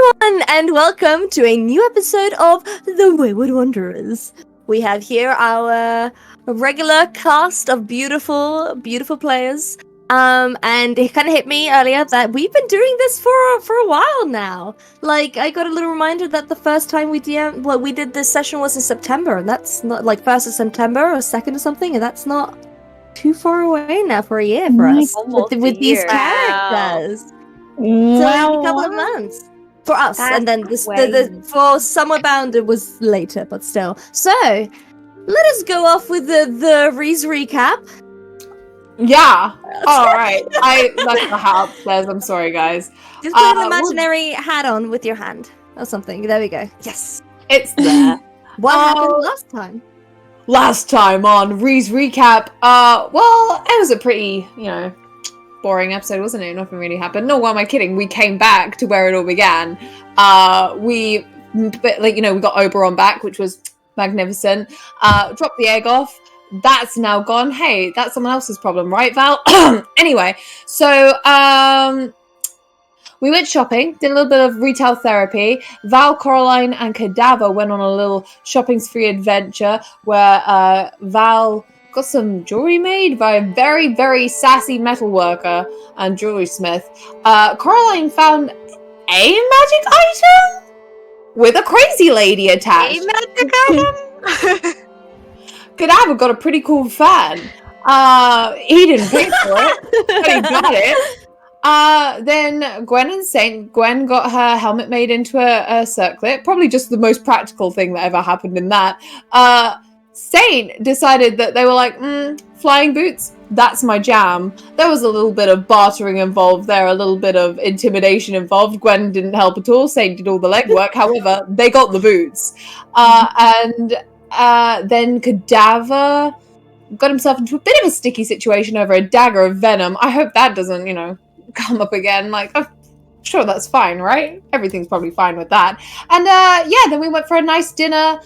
everyone, and welcome to a new episode of The Wayward Wanderers. We have here our regular cast of beautiful players. And it kind of hit me earlier that we've been doing this for a while now. Like, I got a little reminder that the first time we did this session was in September, and that's not like 1st of September or 2nd or something, and that's not too far away now for a year for us with these characters. So a couple of months for us, That's and then for Summer Bound it was later, but still. So let us go off with the Reese recap. Yeah. All right. I left the hat upstairs. I'm sorry, guys. Just put an imaginary hat on with your hand or something. There we go. Yes, it's there. What happened last time? Last time on Reese recap. Well, it was a pretty, boring episode, wasn't it? Nothing really happened. No, why am I kidding? We came back to where it all began. We got Oberon back, which was magnificent. Dropped the egg off. That's now gone. Hey, that's someone else's problem, right, Val? Anyway, so we went shopping, did a little bit of retail therapy. Val, Coraline, and Cadaver went on a little shopping spree adventure where Val got some jewelry made by a very, very sassy metal worker and jewelry smith. Coraline found a magic item with a crazy lady attached. A magic item? Cadaver got a pretty cool fan. He didn't pay for it, but he got it. Then Gwen and Saint. Gwen got her helmet made into a circlet. Probably just the most practical thing that ever happened in that. Saint decided that they were like, flying boots, that's my jam. There was a little bit of bartering involved there, a little bit of intimidation involved. Gwen didn't help at all. Saint did all the legwork. However, they got the boots. And then Cadaver got himself into a bit of a sticky situation over a dagger of venom. I hope that doesn't, come up again. Like, I'm sure that's fine, right? Everything's probably fine with that. And then we went for a nice dinner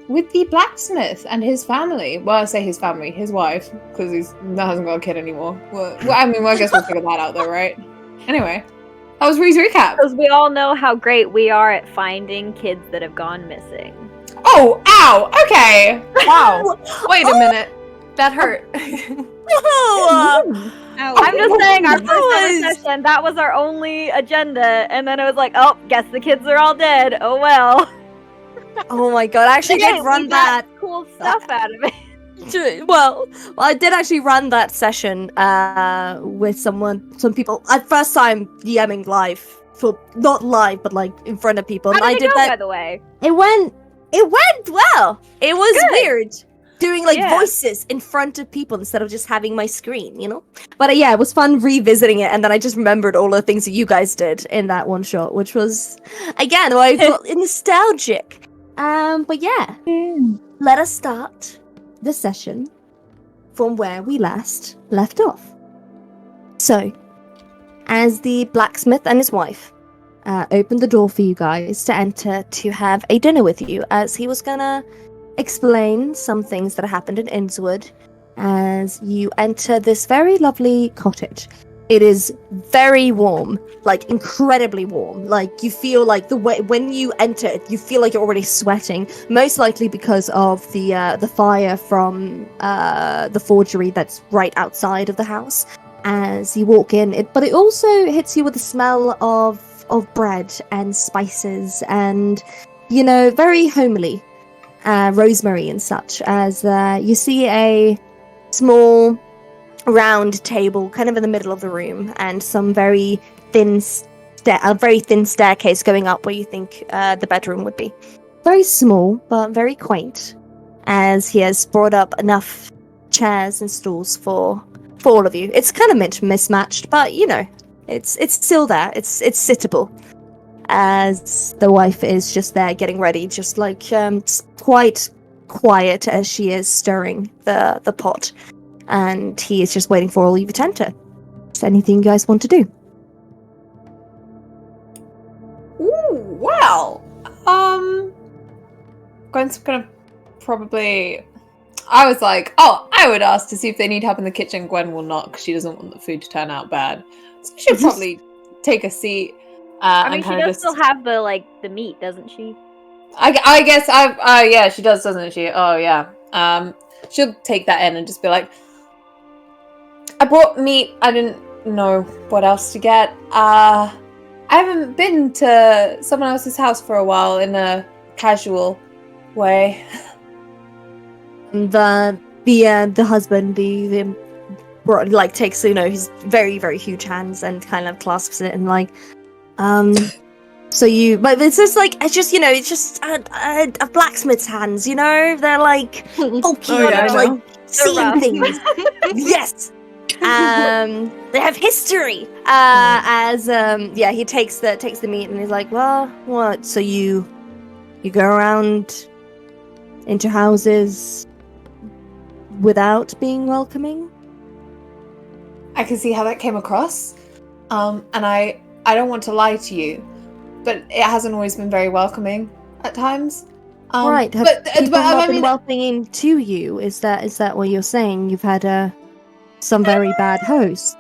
with the blacksmith and his family. Well, I say his family, his wife, because he hasn't got a kid anymore. Well, I guess we'll figure that out though, right? Anyway, that was Ree's recap. Because we all know how great we are at finding kids that have gone missing. Oh, ow, okay. Wow. Wait a minute. That hurt. I'm just saying, our first ever session, that was our only agenda, and then it was like, oh, guess the kids are all dead. Oh well. Oh my god, I actually did run that. Cool stuff out of it. Well, I did actually run that session with some people. First time DMing live, not live, but like in front of people. How did I it did go, that. By the way, it went well. It was Good. weird doing voices in front of people instead of just having my screen, But yeah, it was fun revisiting it, and then I just remembered all the things that you guys did in that one shot, which was again I felt nostalgic. But yeah, let us start the session from where we last left off. So, as the blacksmith and his wife opened the door for you guys to enter to have a dinner with you, as he was gonna explain some things that happened in Innswood as you enter this very lovely cottage. It is very warm, like incredibly warm. Like you feel like the way when you enter it, you feel like you're already sweating. Most likely because of the fire from the forgery that's right outside of the house. As you walk in, but it also hits you with the smell of bread and spices and very homely, rosemary and such. As you see a small round table kind of in the middle of the room, and some very thin staircase going up where you think the bedroom would be. Very small but very quaint, as he has brought up enough chairs and stools for all of you. It's kind of mismatched, but it's still there. It's sittable, as the wife is just there getting ready, just like quite quiet as she is stirring the pot. And he is just waiting for all you to enter. Is there anything you guys want to do? Ooh, well, Gwen's gonna probably. I was like, I would ask to see if they need help in the kitchen. Gwen will not, because she doesn't want the food to turn out bad. So she'll probably take a seat I mean, and she kind of does still have the meat, doesn't she? I guess yeah, she does, doesn't she? Oh yeah. She'll take that in and just be like, I brought meat. I didn't know what else to get. I haven't been to someone else's house for a while in a casual way. The husband, like takes his very very huge hands and kind of clasps it and like, but it's just like it's just a blacksmith's hands, they're like bulky and like seeing things. Yes. They have history. He takes the meat and he's like, well, what? So you go around into houses without being welcoming? I can see how that came across. And I don't want to lie to you, but it hasn't always been very welcoming at times. Right. Have people not been welcoming to you? Is that what you're saying? You've had some very bad host.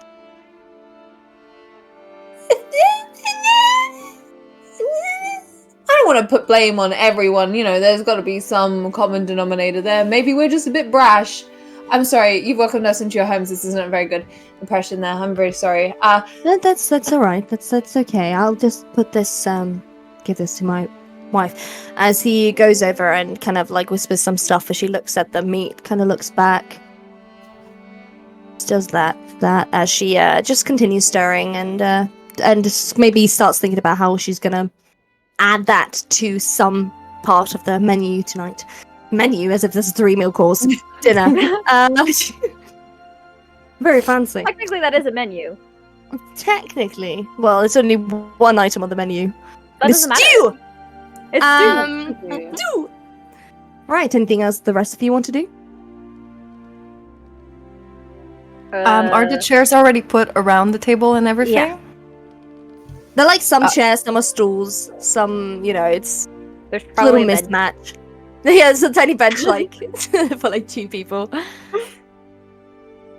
I don't want to put blame on everyone. There's got to be some common denominator there. Maybe we're just a bit brash. I'm sorry. You've welcomed us into your homes. This isn't a very good impression there. I'm very sorry. No, that's all right. That's okay. I'll just put this give this to my wife as he goes over and kind of like whispers some stuff as she looks at the meat, kind of looks back. Does that as she just continues stirring and just maybe starts thinking about how she's gonna add that to some part of the menu tonight. Menu, as if this is a 3-meal course dinner. Very fancy. Technically, that is a menu. Technically, well, it's only one item on the menu. That doesn't matter. It's stew. Right. Anything else the rest of you want to do? Are the chairs already put around the table and everything? Yeah. They're like some chairs, some are stools, some, there's a probably little mismatch. Yeah, it's a tiny bench like for like 2 people.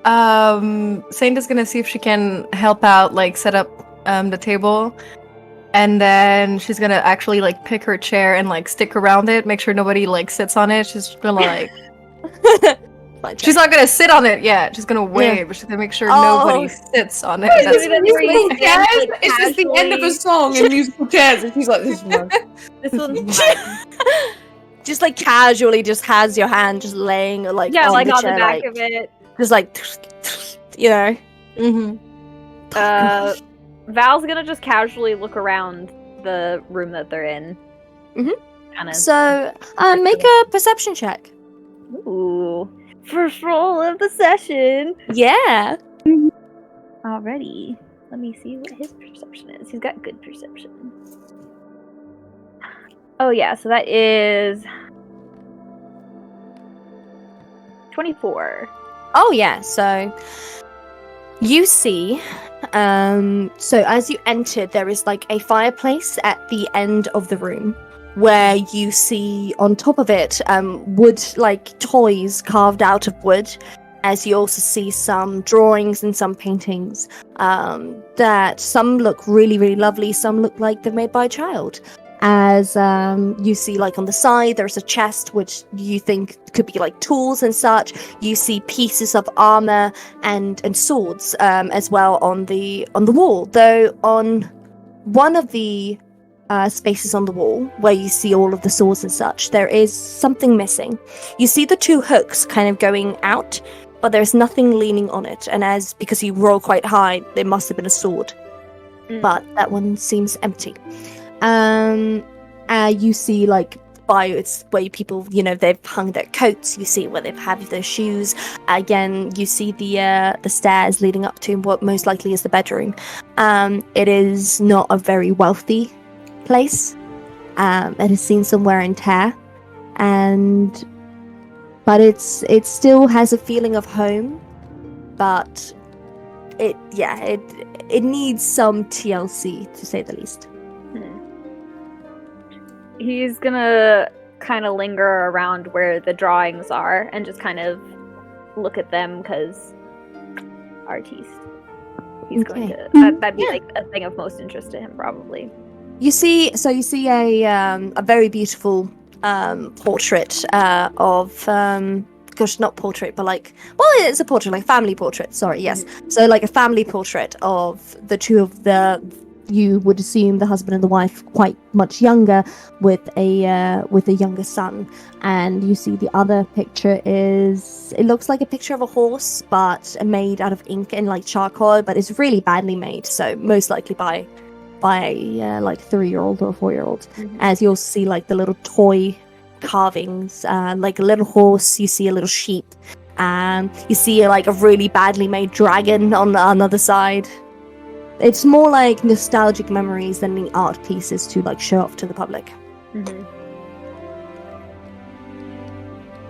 Saint is gonna see if she can help out, like set up the table, and then she's gonna actually like pick her chair and like stick around it, make sure nobody like sits on it. She's gonna like. She's not gonna sit on it yet. She's gonna wave, but she's gonna make sure nobody sits on it. It's just the end of a song in musical chairs, and she's like, "This one, this one's mine." Just like casually, just has your hand just laying like on like the on chair, the back like, of it. just like Mm-hmm. Val's gonna just casually look around the room that they're in. Mm-hmm. So, make a perception check. Ooh. First roll of the session. Yeah. Alrighty. Let me see what his perception is. He's got good perception. Oh yeah, so that is 24. Oh yeah, so you see, so as you entered, there is like a fireplace at the end of the room where you see on top of it wood, like toys carved out of wood, as you also see some drawings and some paintings that some look really, really lovely, some look like they're made by a child. As you see, like on the side, there's a chest which you think could be like tools and such. You see pieces of armor and swords as well on the wall. Though on one of the spaces on the wall where you see all of the swords and such, there is something missing. You see the 2 hooks kind of going out, but there's nothing leaning on it. And because you roll quite high, there must have been a sword, but that one seems empty. You see like it's where people, they've hung their coats. You see where they've had their shoes. Again, you see the stairs leading up to what most likely is the bedroom. It is not a very wealthy place. It has seen some wear and tear, but it still has a feeling of home. But it needs some TLC, to say the least. He's gonna kind of linger around where the drawings are and just kind of look at them because artiste. he's going Okay. to. That'd be like a thing of most interest to him, probably. You see a very beautiful portrait of gosh, not portrait, but like, well, it's a portrait, like family portrait. Sorry, yes. So like a family portrait of the two of you would assume the husband and the wife, quite much younger, with a younger son. And you see the other picture it looks like a picture of a horse, but made out of ink and like charcoal, but it's really badly made. So most likely by like a 3-year-old or a 4-year-old. As you also see like the little toy carvings, like a little horse, you see a little sheep, you see like a really badly made dragon on the other side. It's more like nostalgic memories than the art pieces to like show off to the public.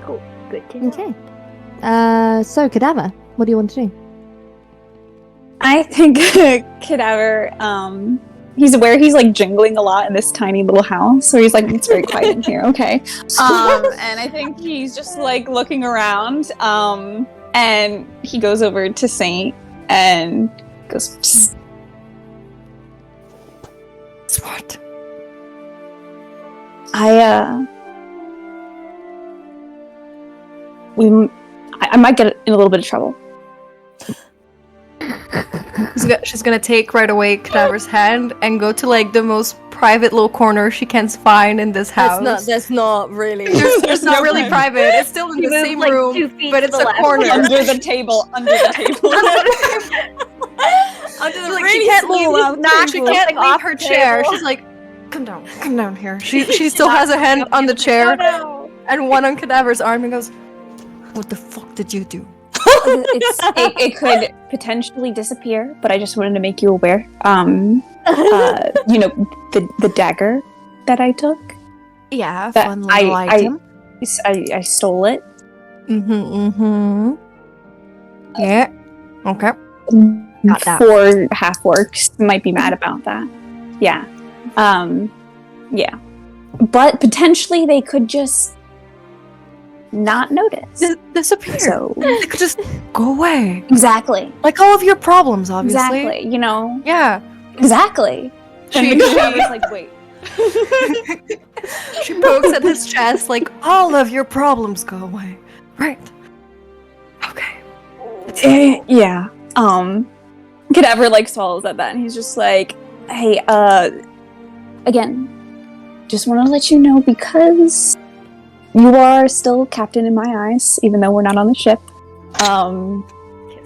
Cool. Good to know. Okay. So Cadaver, what do you want to do? I think Cadaver, he's aware he's like jingling a lot in this tiny little house, so he's like, it's very quiet in here, okay. And I think he's just like looking around, and he goes over to Saint and goes, psst. What? I might get in a little bit of trouble. She's gonna take right away Cadaver's hand and go to like the most private little corner she can find in this house. That's not really. It's not really private. It's still in the moves, same like, 2 room, feet but to it's the a left. corner. Under the table. Under the Like, really she can't small leave. round Nah, she table. can't Like, off leave her the chair. table. She's like, come down here. She still has a hand on the chair No. and one on Cadaver's arm and goes, "What the fuck did you do?" It could potentially disappear, but I just wanted to make you aware. You know, the dagger that I took. Yeah, That fun little item. I stole it. Yeah. Okay. Got that. 4 half-orcs might be mad about that. Yeah. Yeah. But potentially they could just not notice. Disappear. So They could just go away. exactly. Like all of your problems, obviously. Exactly. You know. Yeah. Exactly. She, And I was like, wait. she pokes at his chest like all of your problems go away. Right. Okay. Yeah. Cadaver like swallows at that and he's just like, hey, again, just want to let you know because you are still captain in my eyes, even though we're not on the ship.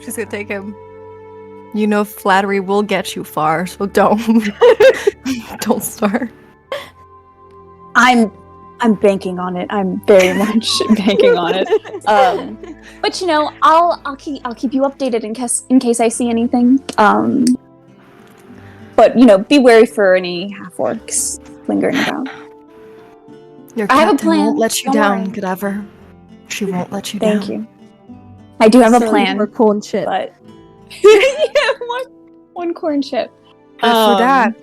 She's gonna take him. You know flattery will get you far, so don't don't start. I'm banking on it. I'm very much banking on it. But you know, I'll keep you updated in case I see anything. But you know, be wary for any half orcs lingering about. Your I have a captain plan. won't let you Don't down, worry. Cadaver. She won't let you down. Thank you. I do have a So plan, for a corn chip. but yeah, one corn chip. Good for that.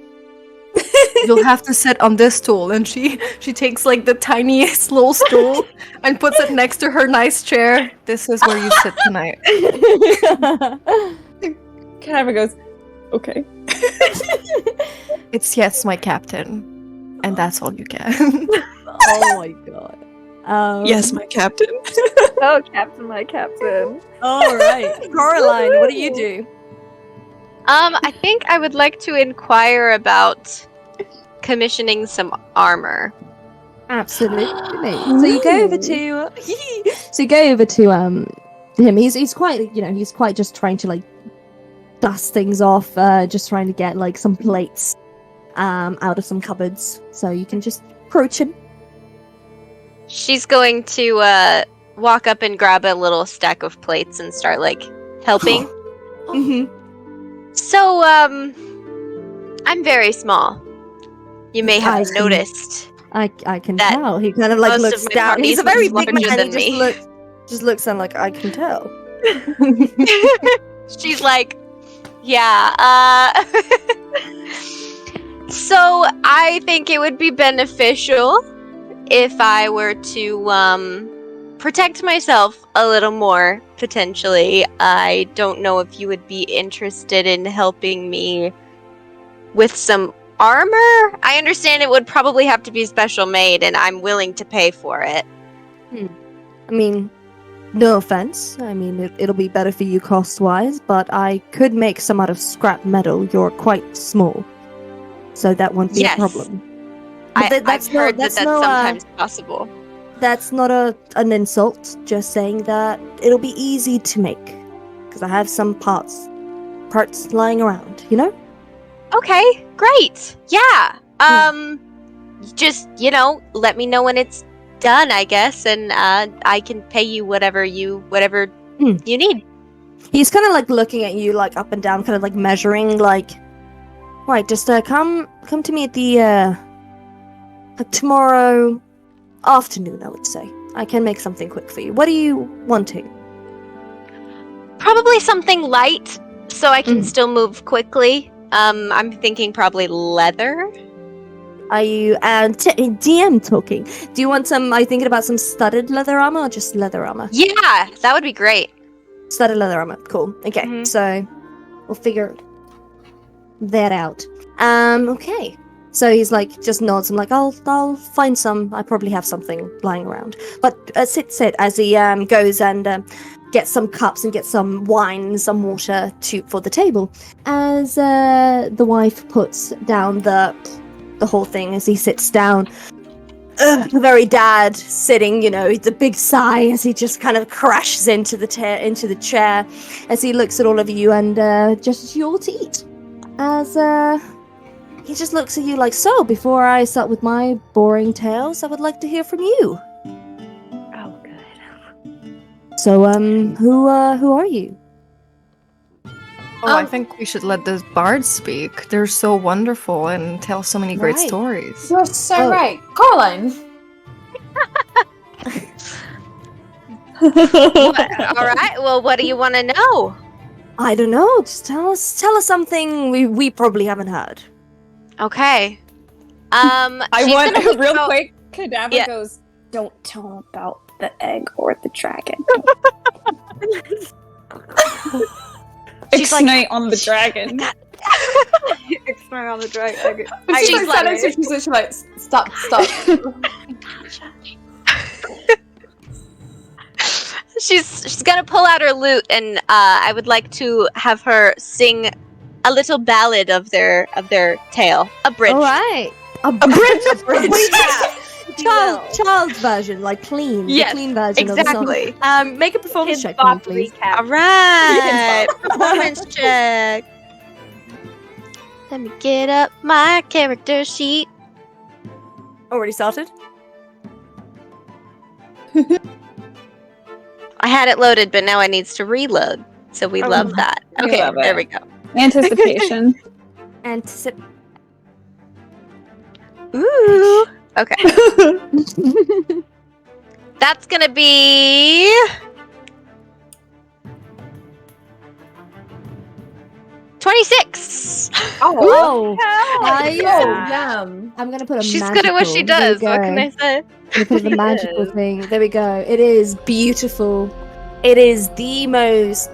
You'll have to sit on this stool, and she takes like the tiniest little stool and puts it next to her nice chair. This is where you sit tonight. Cadaver goes, okay. It's yes, my captain, and that's all you get. Oh my god. My captain. Oh, Captain, my Captain. All right, Coraline, what do you do? I think I would like to inquire about commissioning some armor. Absolutely. So you go over to him. He's quite just trying to like dust things off, just trying to get like some plates out of some cupboards. So you can just approach him. She's going to walk up and grab a little stack of plates and start like helping. Mm-hmm. So, I'm very small. You may have I see. noticed. I can That tell. He kind of like most looks of my down. He's a parties very was big larger man. than He me. just looks and like I can tell. She's like, yeah, So, I think it would be beneficial if I were to, protect myself a little more, potentially. I don't know if you would be interested in helping me with some armor. I understand it would probably have to be special made, and I'm willing to pay for it. I mean, no offense. I mean, it'll be better for you cost-wise, but I could make some out of scrap metal. You're quite small, so that won't be a problem. But I've heard that's sometimes possible. That's not an insult. Just saying that it'll be easy to make, because I have some parts lying around. You know? Okay, great. Yeah. Just, let me know when it's done, I guess, and I can pay you whatever you need. He's kind of like looking at you, like up and down, kind of like measuring, like, right, just come to me at the tomorrow afternoon, I would say. I can make something quick for you. What are you wanting? Probably something light, so I can still move quickly. I'm thinking probably leather. Are you DM talking? Do you want some? Are you thinking about some studded leather armor or just leather armor? Yeah, that would be great. Studded leather armor. Cool. Okay, so we'll figure that out. Okay. So he's like, just nods. I'm like, I'll find some. I probably have something lying around. But sit as he goes and gets some cups and gets some wine and some water for the table. As the wife puts down the whole thing, as he sits down, very dad sitting, the big sigh as he just kind of crashes into the chair as he looks at all of you and gestures you all to eat. As he just looks at you like, so before I start with my boring tales, I would like to hear from you. Oh, good. So, who are you? Oh, I think we should let the bards speak. They're so wonderful and tell so many great Right. stories. You're so right. Caroline. All right. Well, what do you want to know? I don't know. Just tell us something we probably haven't heard. Okay. I she's want gonna real go- quick. Cadaver Yeah. goes, "Don't tell him about the egg or the dragon." She's like, X-night on the dragon. X-ray on the dragon. She's She's like, like- she's literally like, stop. She's gonna pull out her lute, and I would like to have her sing a little ballad of their tale, a bridge. All right. A bridge. Child version, like clean. Yes, the clean version of the Exactly. song. Make a performance Kids check for me, Bop please. recap. All right. Performance check. Let me get up my character sheet. Already started? I had it loaded, but now it needs to reload. So we love that. We Okay, love it. there we go. Anticipation. Ooh. Okay. That's gonna be 26. Oh, Hell Yeah. I'm gonna put a She's magical. good at what she There we does. What go. can I say? I'm gonna put the She magical is. thing. There we go. It is beautiful. It is the most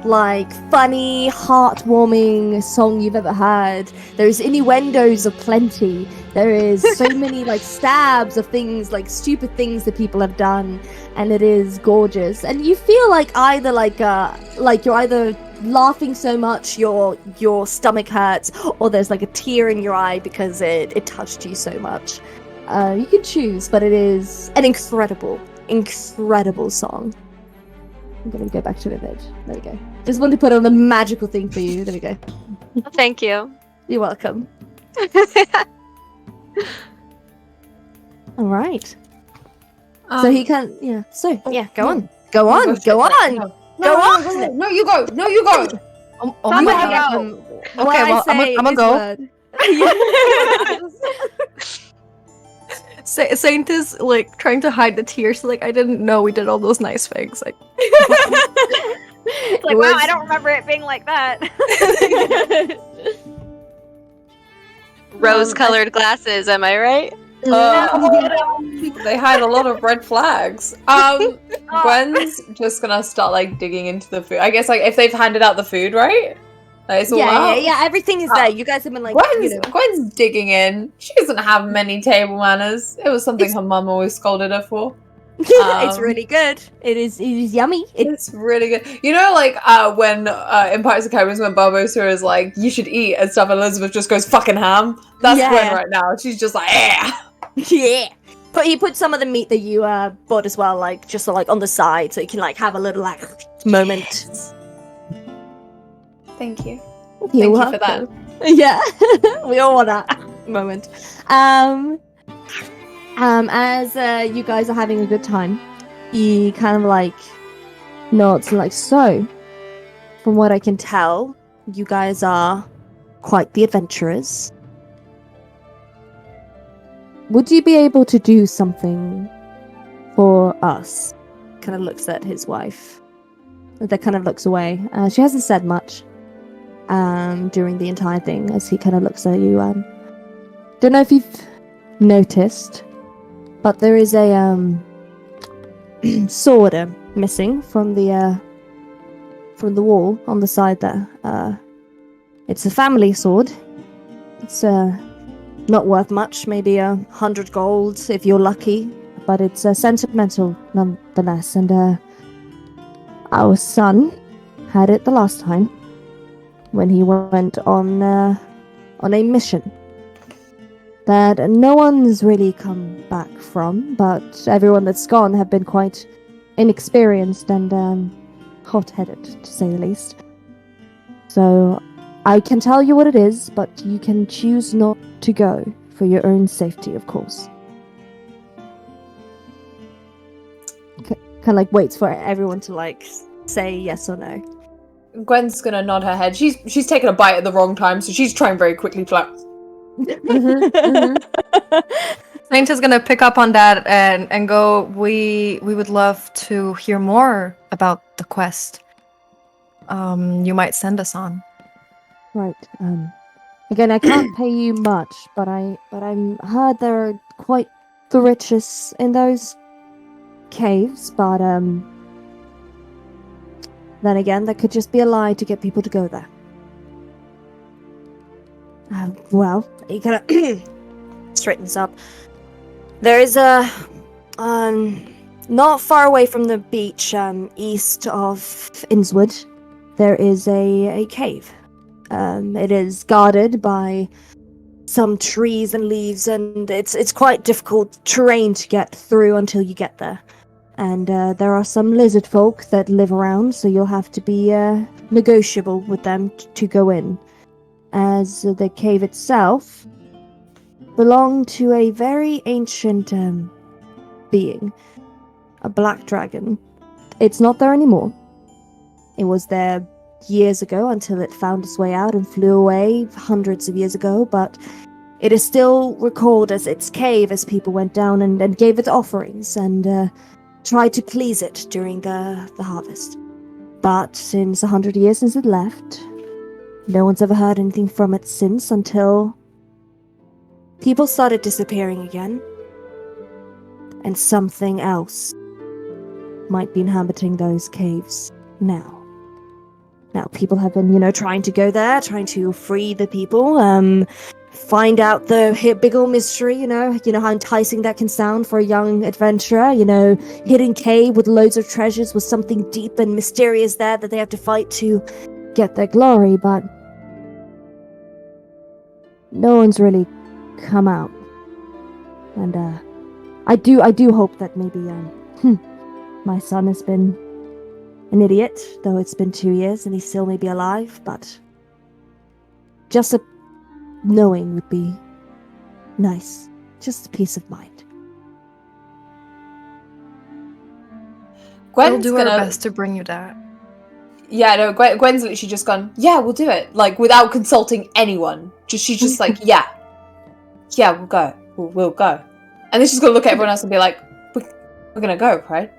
funny, heartwarming song you've ever heard. There's innuendos aplenty. There is so many stabs of things, stupid things that people have done, and it is gorgeous. And you feel either you're either laughing so much your stomach hurts, or there's a tear in your eye because it touched you so much. You can choose, but it is an incredible song. I'm gonna go back to the image. There we go. Just wanted to put on the magical thing for you. There we go. Thank you. You're welcome. All right. So he can, yeah. So yeah, go on. Go on. Go on. No, Go on. No, you go. No, you go. Oh You my have, god. what Okay, I well, say I'ma is go. word. Saint is trying to hide the tears. I didn't know we did all those nice things. It's like, It wow, was- I don't remember it being like that. Rose-colored glasses, am I right? They hide a lot of red flags. Gwen's just gonna start like digging into the food. I guess like if they've handed out the food, right? Like, it's all out. Yeah, everything is there. You guys have been like, Gwen's digging in. She doesn't have many table manners. It was something her mum always scolded her for. It's really good. It is yummy. It's really good. You know, like when in Pirates of the Caribbean when Barbossa is like, you should eat and stuff, and Elizabeth just goes fucking ham. That's Gwen right now. She's just like, yeah. But he put some of the meat that you bought as well, like just like on the side, so you can like have a little like moment. Thank you. Thank you for that. Yeah, we all want that moment. As you guys are having a good time, he kind of like nods and like, so, from what I can tell, you guys are quite the adventurers. Would you be able to do something for us? Kind of looks at his wife. That kind of looks away. She hasn't said much during the entire thing as he kind of looks at you. Don't know if you've noticed, but there is a sword missing from the wall on the side there. It's a family sword. It's not worth much, maybe 100 gold if you're lucky, but it's sentimental nonetheless. And our son had it the last time when he went on a mission that no one's really come back from, but everyone that's gone have been quite inexperienced and hot-headed, to say the least. So I can tell you what it is, but you can choose not to go for your own safety, of course. Kind of like waits for everyone to like say yes or no. Gwen's gonna nod her head. She's taken a bite at the wrong time, so she's trying very quickly to like. Saint is gonna pick up on that and go. We would love to hear more about the quest. You might send us on. Right. Again, I can't pay you much, but I heard there are quite the richest in those caves. But then again, that could just be a lie to get people to go there. Well, he kind of straightens up. There is a not far away from the beach, east of Innswood, there is a cave. It is guarded by some trees and leaves, and it's quite difficult terrain to get through until you get there. And there are some lizard folk that live around, so you'll have to be negotiable with them to go in. As the cave itself belonged to a very ancient being, a black dragon. It's not there anymore. It was there years ago until it found its way out and flew away hundreds of years ago, but it is still recalled as its cave as people went down and gave it offerings and tried to please it during the harvest. But since 100 years since it left, no one's ever heard anything from it since, until people started disappearing again, and something else might be inhabiting those caves now. Now, people have been, trying to go there, trying to free the people, find out the big old mystery, you know how enticing that can sound for a young adventurer, hidden cave with loads of treasures with something deep and mysterious there that they have to fight to get their glory, but no one's really come out. And I do hope that maybe my son has been an idiot, though it's been 2 years and he still may be alive, but just a knowing would be nice. Just a peace of mind. We'll do our best to bring you that. Yeah, no, Gwen's literally just gone, yeah, we'll do it. Like, without consulting anyone. She's just like, yeah, we'll go. We'll go. And then she's going to look at everyone else and be like, we're going to go, right?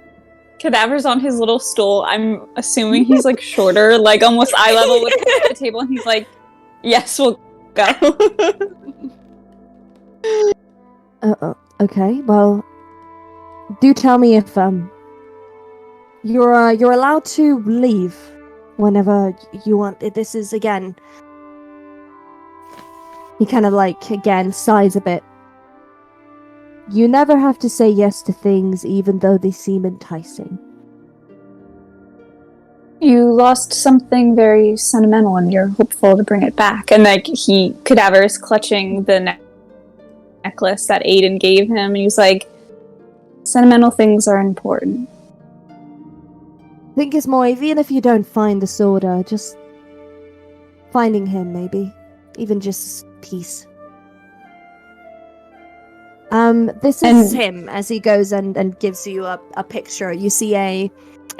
Cadaver's on his little stool. I'm assuming he's like shorter, like almost eye level with the table. And he's like, yes, we'll go. Okay. Well, do tell me if you're allowed to leave whenever you want. This is again. He kind of like again sighs a bit. You never have to say yes to things, even though they seem enticing. You lost something very sentimental and you're hopeful to bring it back. And like Cadaver is clutching the necklace that Aiden gave him, and he's like, sentimental things are important. I think it's more, even if you don't find the sword, just finding him, maybe. Even just peace. This is him as he goes and gives you a picture. You see a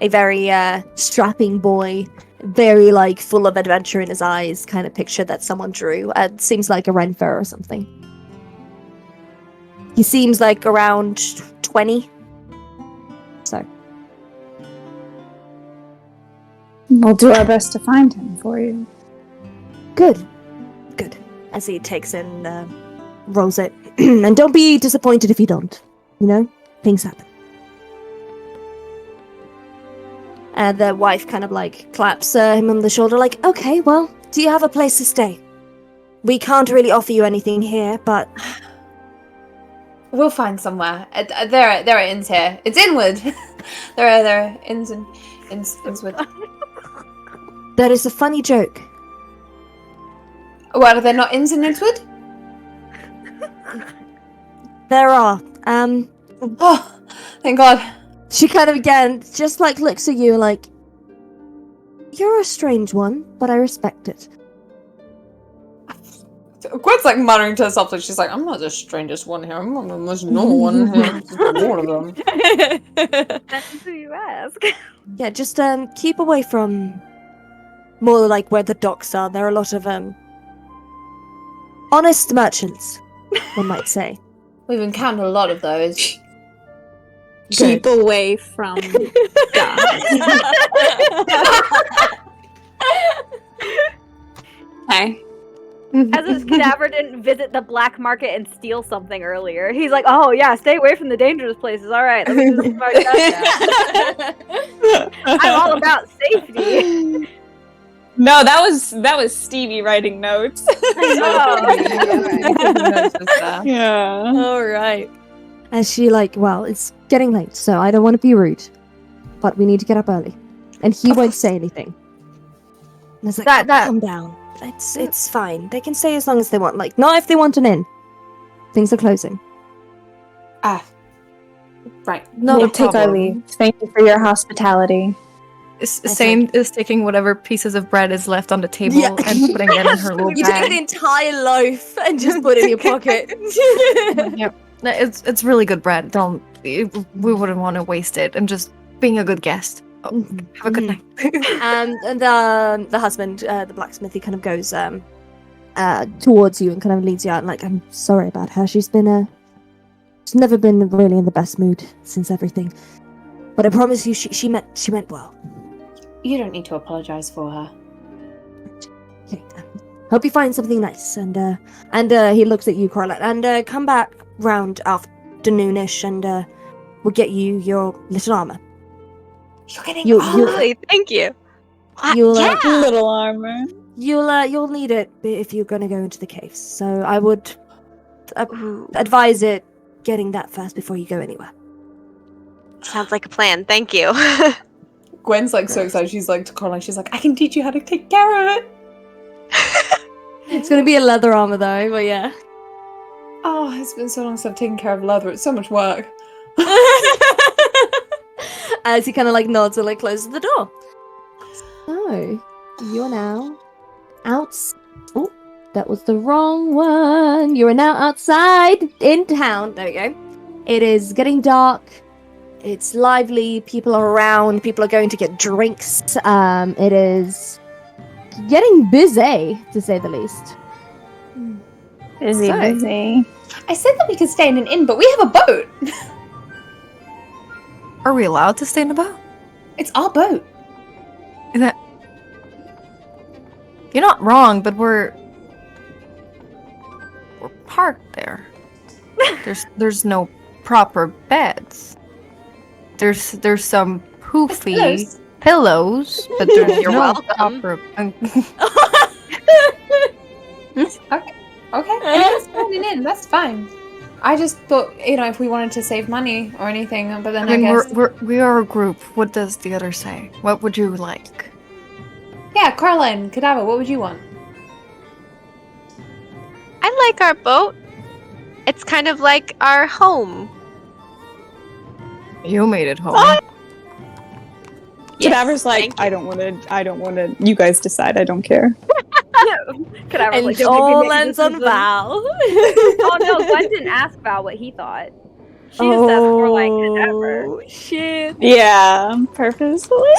very strapping boy, very like full of adventure in his eyes, kind of picture that someone drew. It seems like a Ren fur or something. He seems like around 20. So. We'll do our best to find him for you. Good. As he takes and rolls it. And don't be disappointed if you don't. You know? Things happen. And the wife kind of like claps him on the shoulder like, okay, well, do you have a place to stay? We can't really offer you anything here, but... We'll find somewhere. There are inns here. It's inward. there are inns and innsward. That is a funny joke. What, are there not inns in Innswood? There are. Oh, thank God. She kind of again just like looks at you like, you're a strange one, but I respect it. Gwen's like muttering to herself, like she's like, I'm not the strangest one here. I'm not the most normal one here. Just one of them. That's who you ask. Yeah, just keep away from more like where the docks are. There are a lot of honest merchants, one might say. We've encountered a lot of those. Keep away from Hey. As if Cadaver didn't visit the black market and steal something earlier. He's like, oh yeah, stay away from the dangerous places. All right, let me just mark that down. I'm all about safety. No, that was Stevie writing notes. Yeah. All right. As she like, well, it's getting late, so I don't want to be rude, but we need to get up early. And he won't say anything. And it's like, calm down. It's fine. They can stay as long as they want. Like, not if they want an inn. Things are closing. Right. No, We'll take our leave. Thank you for your hospitality. Saint is taking whatever pieces of bread is left on the table and putting it in her little You take bag. the entire loaf and just put it in your pocket. Yep. It's really good bread. We wouldn't want to waste it. And just being a good guest. Oh, have a good night. And the husband, the blacksmith, he kind of goes towards you and kind of leads you out. And like, I'm sorry about her. She's never been really in the best mood since everything. But I promise you, she meant well. You don't need to apologize for her. Okay. Hope you find something nice. And he looks at you, Corlett. And come back round afternoonish, and we'll get you your little armor. You're getting Holy, thank you. You'll Little armor. you'll need it if you're gonna go into the caves. So I would advise it getting that first before you go anywhere. Sounds like a plan. Thank you. Gwen's like so excited. She's like to Coraline. She's like, I can teach you how to take care of it. It's gonna be a leather armor though, but yeah. Oh, it's been so long since I've taken care of leather. It's so much work. As he kind of like nods and like closes the door. So you're now out. Oh, that was the wrong one. You are now outside in town. There we go. It is getting dark. It's lively. People are around. People are going to get drinks. It is getting busy, to say the least. Busy. I said that we could stay in an inn, but we have a boat. Are we allowed to stay in the boat? It's our boat. Is that... You're not wrong, but we're parked there. There's no proper beds. There's some poofy pillows, but there's You're no welcome. proper. Okay, that's fine in. That's fine. I just thought, if we wanted to save money or anything, but then I mean, guess... we are a group. What does the other say? What would you like? Yeah, Caroline, Cadaver, what would you want? I like our boat. It's kind of like our home. You made it home. Cadaver's like, thank I don't want to. You guys decide. I don't care. Cadaver's And like, it "Don't make me all make ends on decisions." Val. Oh no, Gwen didn't ask Val what he thought. She just asked for like Cadaver. Oh, shit. Yeah, purposefully.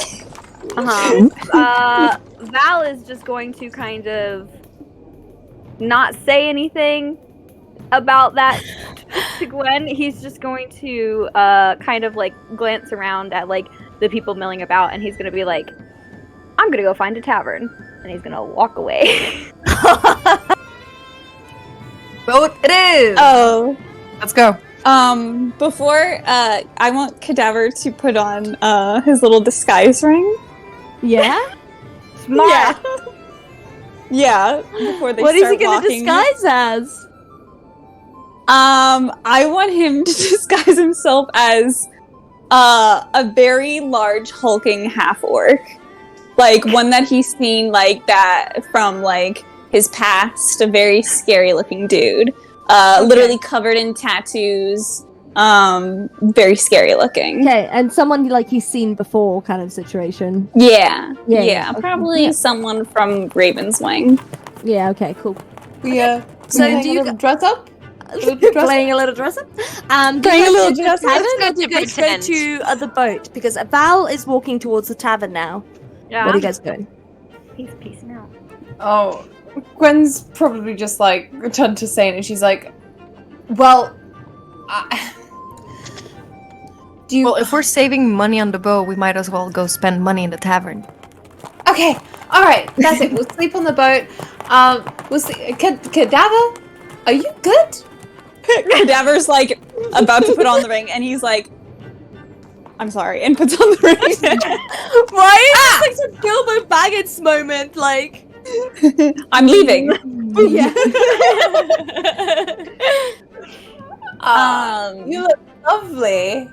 Val is just going to kind of not say anything about that to Gwen. He's just going to kind of like glance around at like the people milling about, and he's gonna be like, I'm gonna go find a tavern, and he's gonna walk away. Boat it is. Oh, Let's go. before I want Cadaver to put on his little disguise ring. Yeah? Smart. Yeah. Before they What is start he gonna walking. disguise as? I want him to disguise himself as a very large hulking half orc, like one that he's seen like that from like his past. A very scary looking dude, literally covered in tattoos. Very scary looking. Okay, and someone like he's seen before kind of situation. Yeah, Okay. probably someone from Ravenswing. Yeah, okay, cool. So So do do you you dress up? playing a little dress up? Do Playing a you little guys dress to up? the tavern, or Let's do you go guys to go pretend. to the boat? Because Val is walking towards the tavern now. Yeah. What are you guys doing? He's peacing out. Oh, Gwen's probably just like turned to Saint, and she's like, "Well, do you?" Well, if we're saving money on the boat, we might as well go spend money in the tavern. Okay, all right, that's it. We'll sleep on the boat. We'll see. Cadaver, are you good? Cadaver's like about to put on the ring, and he's like, "I'm sorry," and puts on the ring. Why is this like a Bilbo Baggins moment? Like, I'm leaving. yeah. You look lovely.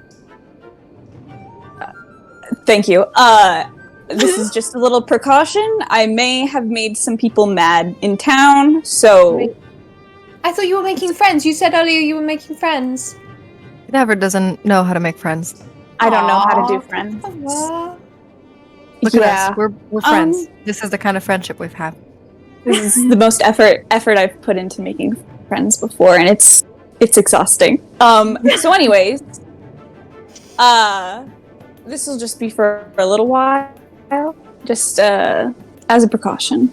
Thank you. This is just a little precaution. I may have made some people mad in town, so I thought you were making friends. You said earlier you were making friends. Cadaver doesn't know how to make friends. I don't know how to do Aw. friends. Aw. Look at us. We're friends. This is the kind of friendship we've had. This is the most effort I've put into making friends before, and it's exhausting. So anyways, this will just be for a little while, just as a precaution.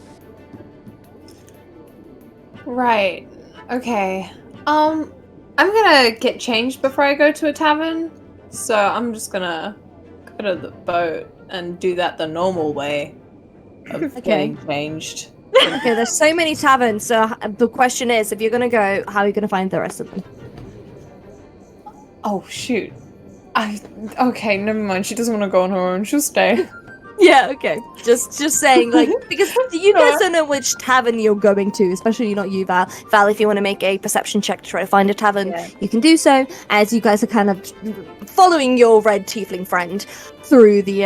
Right. Okay. I'm gonna get changed before I go to a tavern. So I'm just gonna go to the boat and do that the normal way of getting changed. Okay, there's so many taverns. So the question is, if you're gonna go, how are you gonna find the rest of them? Oh shoot. Okay, never mind. She doesn't want to go on her own. She'll stay. Yeah, okay. Just saying, like, because you guys don't know which tavern you're going to, especially not you, Val. Val, if you want to make a perception check to try to find a tavern, you can do so, as you guys are kind of following your red tiefling friend through the,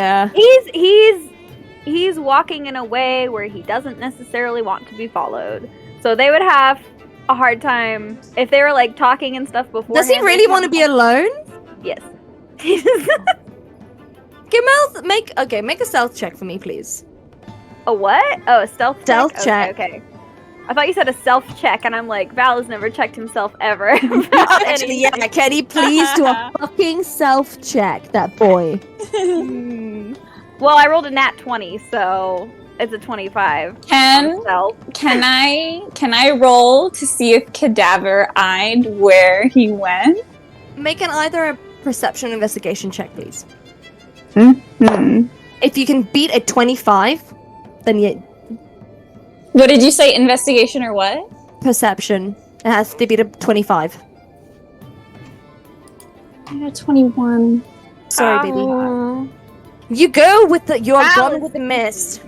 He's walking in a way where he doesn't necessarily want to be followed. So they would have a hard time if they were like talking and stuff before. Does he really want to be alone? Yes. Make a stealth check for me, please. A what? Oh, a stealth Stealth check? check. Okay. I thought you said a self check, and I'm like, Val has never checked himself ever. Actually, yeah, can he please do a fucking self check, that boy? Well, I rolled a nat 20, so it's a 25. Can I roll to see if Cadaver eyed where he went? Make either a perception or investigation check, please. Hmm. If you can beat a 25, then you What did you say? Investigation or what? perception. It has to beat a 25. I got 21. Sorry, baby. Oh. You go with the. You're gone with the mist.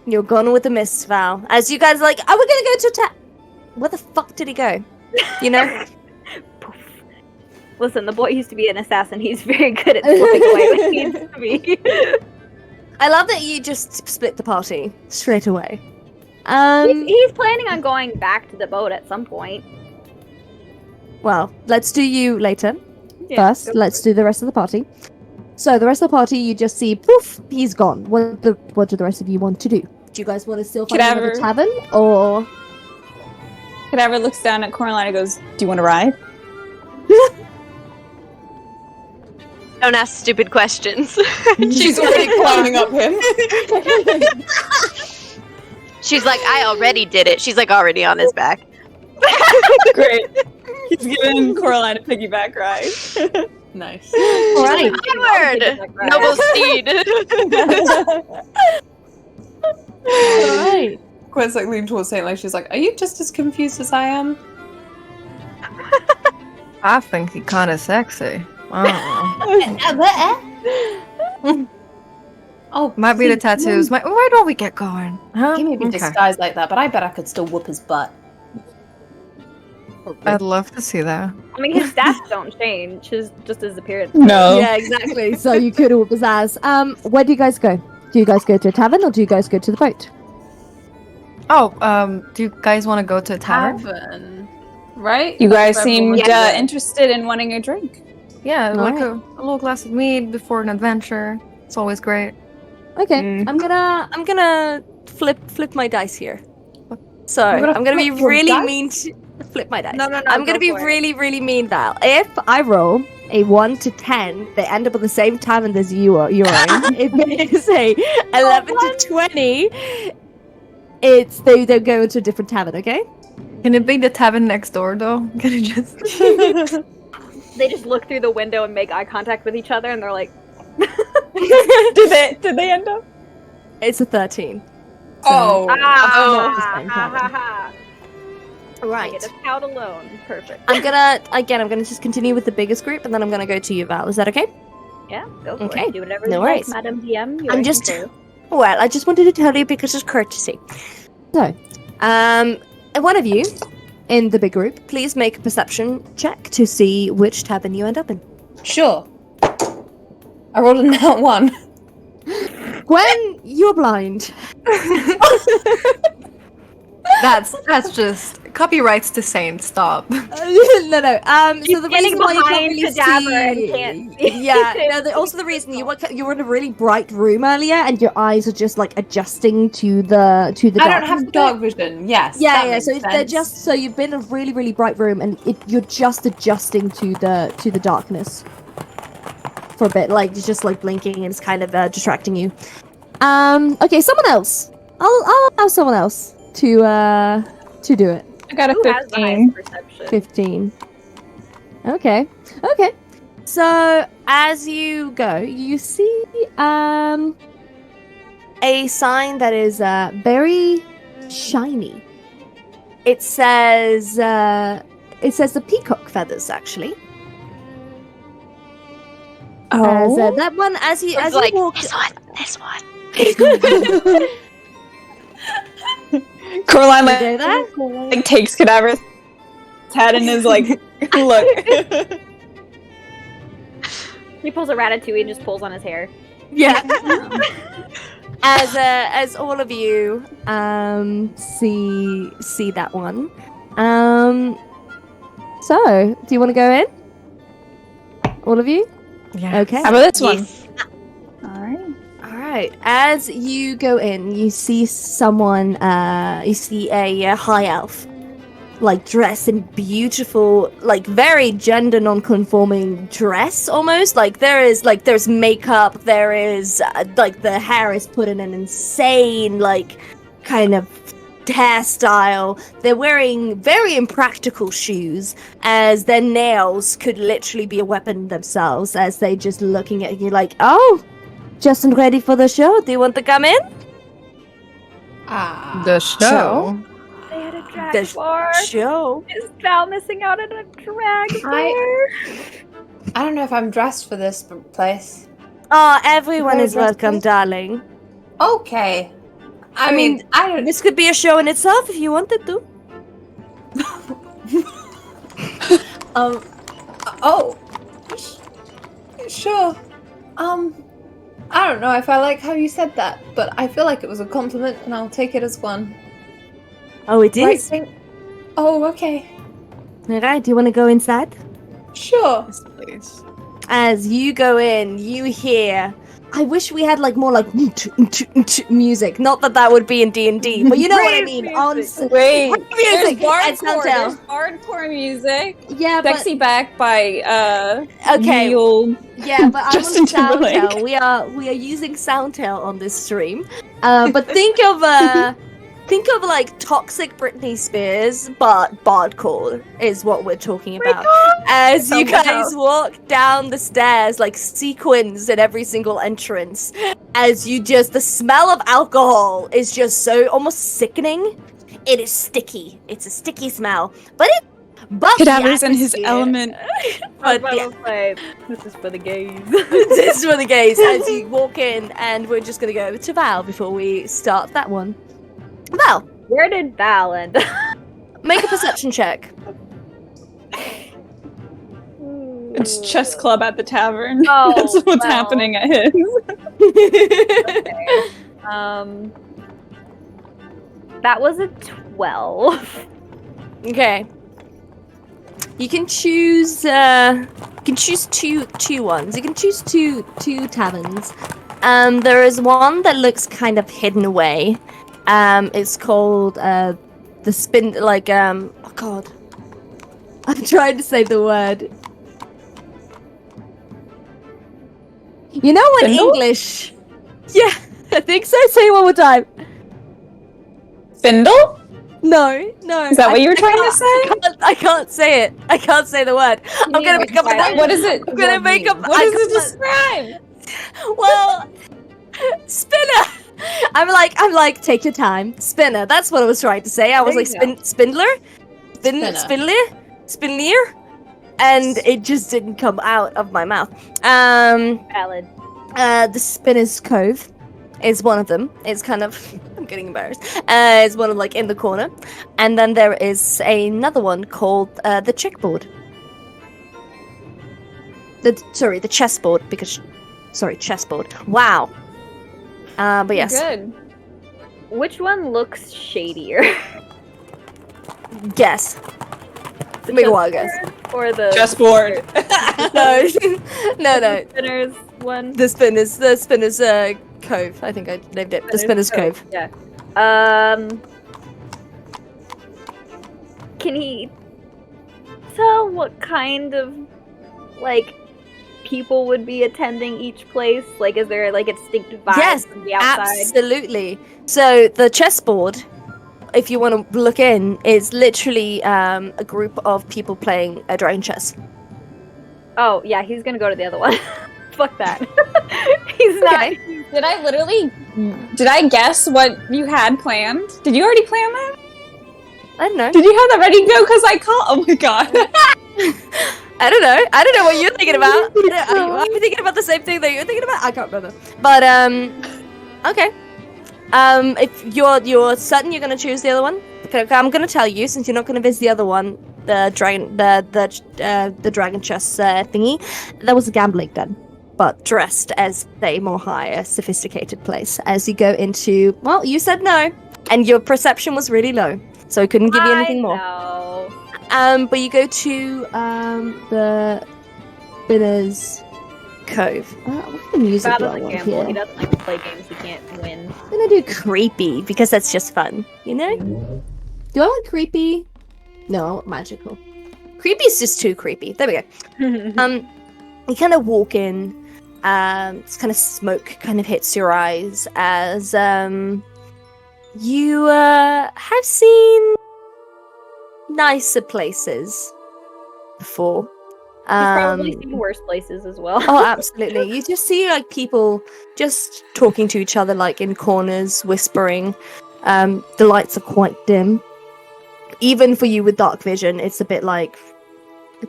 You're gone with the mist, Val. As you guys are like, oh, we're gonna go to attack. Where the fuck did he go? You know? Poof. Listen, the boy used to be an assassin. He's very good at slipping away when he needs to be. I love that you just split the party straight away. He's planning on going back to the boat at some point. Well, let's do you later. Yeah, First, let's do the rest of the party. So the rest of the party, you just see, poof, he's gone. What do the rest of you want to do? Do you guys want to still find another tavern, or? Cadaver looks down at Coraline and goes, "Do you want to ride?" Don't ask stupid questions. She's already climbing up him. She's like, I already did it. She's like already on his back. Great. He's giving Coraline a piggyback ride. Nice. All right. Onward, noble steed. All right. Gwen's like leaning towards Saint, like she's like, "Are you just as confused as I am?" I think he's kind of sexy. Oh, Might be the tattoos. Where do we get going? Huh? He may be disguised like that, but I bet I could still whoop his butt. I'd love to see that. I mean, his stats don't change. Just his appearance. No. Yeah, exactly. So you could whoop his ass. Where do you guys go? Do you guys go to a tavern, or do you guys go to the boat? Oh, do you guys want to go to a tavern? Right? You guys seemed Yeah. interested in wanting a drink. Yeah, like Alright. a little glass of mead before an adventure. It's always great. Okay, I'm gonna flip my dice here. So You're gonna I'm gonna be flip your really dice? mean to flip my dice. No, I'm gonna go be for it. really mean, Val. If I roll a 1 to 10, they end up on the same tavern as you're in. If it is a 11 to 20, they don't go into a different tavern. Okay. Can it be the tavern next door though? Can it just? They just look through the window and make eye contact with each other, and they're like, Did they end up? It's a 13. Oh. ah, ha, ha, ha. I Right. get a count alone. Perfect. I'm gonna just continue with the biggest group, and then I'm gonna go to you, Val. Is that okay? Yeah, go for Okay, it. Do whatever no you worries. like, Madam DM. You I'm are in just- control. Well, I just wanted to tell you because it's courtesy. So, one of you in the big group, please make a perception check to see which tavern you end up in. Sure. I rolled a nat 1. Gwen, you're blind. That's just copyrights to Saint. Stop. No. She's So the standing reason why you can't behind really Cadaver and see, can't see. yeah. No. Also the reason you were in a really bright room earlier, and your eyes are just like adjusting to the I don't darkness have of it. dark vision. Yes. Yeah, that yeah. makes So they're sense. just so you've been in a really bright room, and you're just adjusting to the darkness for a bit. Like you're just like blinking, and it's kind of distracting you. Okay, someone else. I'll allow someone else to do it. I got a Who has the 15. highest perception? 15. Okay. So as you go, you see a sign that is very shiny. It says the peacock feathers actually. As, Oh. that one as you Like, walk. this one. Coraline You do that? like takes Cadaver's head and is like, look. He pulls a ratatouille and just pulls on his hair. Yeah. As all of you see that one. So do you want to go in? All of you? Yeah. Okay. How about this one? Yes. Alright. All right. As you go in, you see someone. You see a high elf, like dressed in beautiful, like very gender non-conforming dress, almost. Like there's makeup. There is like the hair is put in an insane like kind of hairstyle. They're wearing very impractical shoes, as their nails could literally be a weapon themselves. As they just looking at you like, oh. Just and ready for the show. Do you want to come in? Ah. The show. They had a drag The bar. Show. Is Val missing out on a drag I- bar? I don't know if I'm dressed for this place. Oh, everyone Very is welcome, dressed. darling. Okay. I mean, mean, I don't. This could be a show in itself if you wanted to. Oh. Sure. I don't know if I like how you said that, but I feel like it was a compliment, and I'll take it as one. Oh, it Right, is? oh, okay. Alright, do you want to go inside? Sure. Yes, please. As you go in, you hear. I wish we had like more like music. Not that that would be in D&D, but you know what I mean. Wait, Music there's at bardcore, Soundtown. there's bardcore music. Yeah, but Sexy Back by okay. Neil. Yeah, but I'm Justin on Timberlake. Soundtail. We are using Soundtail on this stream. But think of like toxic Britney Spears, but bardcore is what we're talking about. As you guys walk down the stairs, like sequins at every single entrance, as you just the smell of alcohol is just so almost sickening. It is sticky. It's a sticky smell, but Cadaver's in his element. But This is for the gays. this is for the gays. As you walk in, and we're just gonna go over to Val before we start that one. Val, Where did Val end? make a perception check. It's chess club at the tavern. Oh, That's what's well. happening at his. Okay. That was a 12. Okay. You can choose. two ones. You can choose two taverns. There is one that looks kind of hidden away. It's called the spin. Like oh god, I'm trying to say the word. You know in Spindle? English? Yeah, I think so. Say it one more time. Findle? No. Is that what you were trying to say? I can't say it. I can't say the word. I'm gonna make up a What is it? I'm gonna make up. What does it describe? Well, spinner. I'm like, take your time. Spinner. That's what I was trying to say. I was There like, you go. spindler, Spinner. spinlier, and it just didn't come out of my mouth. Valid. The Spinner's Cove is one of them. It's kind of, I'm getting embarrassed. It's one of like in the corner, and then there is another one called the checkboard. The chessboard chessboard. Wow. But yes, Good. Which one looks shadier? guess. The Make a wild chessboard or the Chessboard. No. Spinner's one? The Spinner's Cove. I think I named it. The Spinner's Cove. Yeah. Can he tell what kind of like people would be attending each place? Like, is there like a distinct vibe Yes, from the outside? absolutely. So the chessboard, if you want to look in, is literally a group of people playing a dragon chess. Oh yeah, he's gonna go to the other one. Fuck that. He's not. Okay. Did I guess what you had planned? Did you already plan that? I don't know. Did you have that ready to go? Because I called. Oh my god. I don't know what you're thinking about. Are you thinking about the same thing that you're thinking about? I can't remember. But okay. If you're certain you're gonna choose the other one, okay, I'm gonna tell you, since you're not gonna visit the other one, the dragon chess thingy. There was a gambling den, but dressed as a more higher, sophisticated place. As you go into, well, you said no, and your perception was really low, so I couldn't give you anything more. Know. But you go to the Spinner's Cove. What the music Val do I doesn't want gamble. here? He doesn't like to play games he can't win. I'm gonna do creepy because that's just fun, you know? Do I want creepy? No, I want magical. Creepy is just too creepy. There we go. You kind of walk in. It's kind of smoke kind of hits your eyes as you have seen nicer places before. He's probably seen worse places as well. Oh, absolutely. You just see like people just talking to each other, like in corners, whispering. The lights are quite dim. Even for you with dark vision, it's a bit like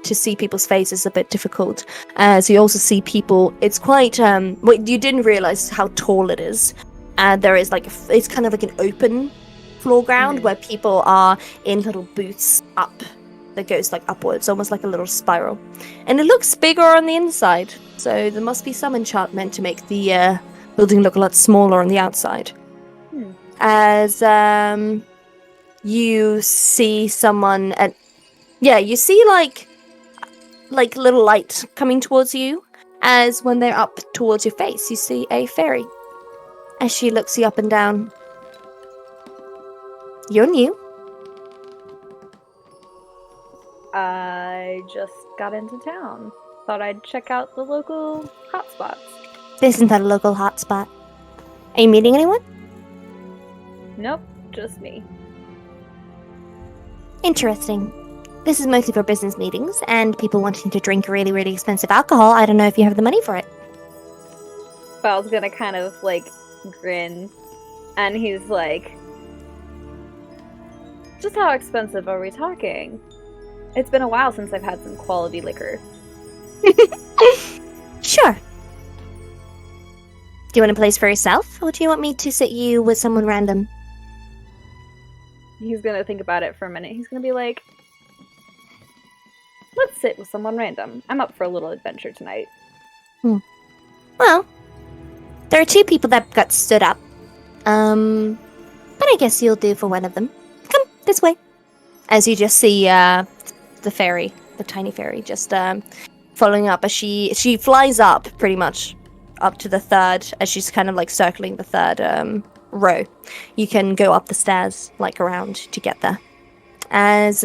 to see people's faces is a bit difficult. So you also see people. It's quite. You didn't realize how tall it is. There is like it's kind of like an open floor ground where people are in little booths up. That goes like upwards, almost like a little spiral, and it looks bigger on the inside. So there must be some enchantment to make the building look a lot smaller on the outside. As you see someone at, you see like little light coming towards you. As when they're up towards your face, you see a fairy. As she looks you up and down. You're new. I just got into town. Thought I'd check out the local hotspots. Isn't that a local hotspot? Are you meeting anyone? Nope, just me. Interesting. This is mostly for business meetings and people wanting to drink really, really expensive alcohol. I don't know if you have the money for it. Val's gonna kind of like grin, and he's like, just how expensive are we talking? It's been a while since I've had some quality liquor. Sure. Do you want a place for yourself, or do you want me to sit you with someone random? He's gonna think about it for a minute. He's gonna be like, let's sit with someone random. I'm up for a little adventure tonight. Well, there are 2 people that got stood up. But I guess you'll do for one of them. Come, this way. As you just see, the fairy, the tiny fairy, just following up as she flies up pretty much up to the 3rd, as she's kind of like circling the 3rd row. You can go up the stairs like around to get there. As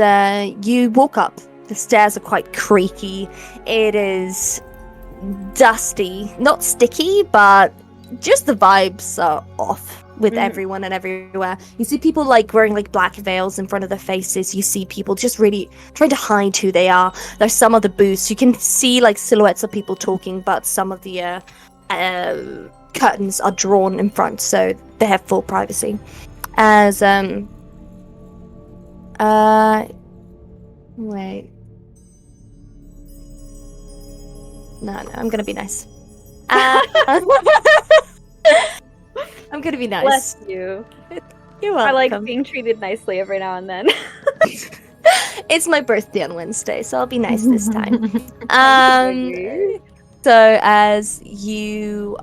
you walk up, the stairs are quite creaky. It is dusty, not sticky, but just the vibes are off with everyone and everywhere. You see people like wearing like black veils in front of their faces. You see people just really trying to hide who they are. There's some of the booths. You can see like silhouettes of people talking, but some of the curtains are drawn in front, so they have full privacy. As wait. No, I'm gonna be nice. I'm gonna be nice. Bless you. You're welcome. I like being treated nicely every now and then. It's my birthday on Wednesday, so I'll be nice this time. Agree. So as your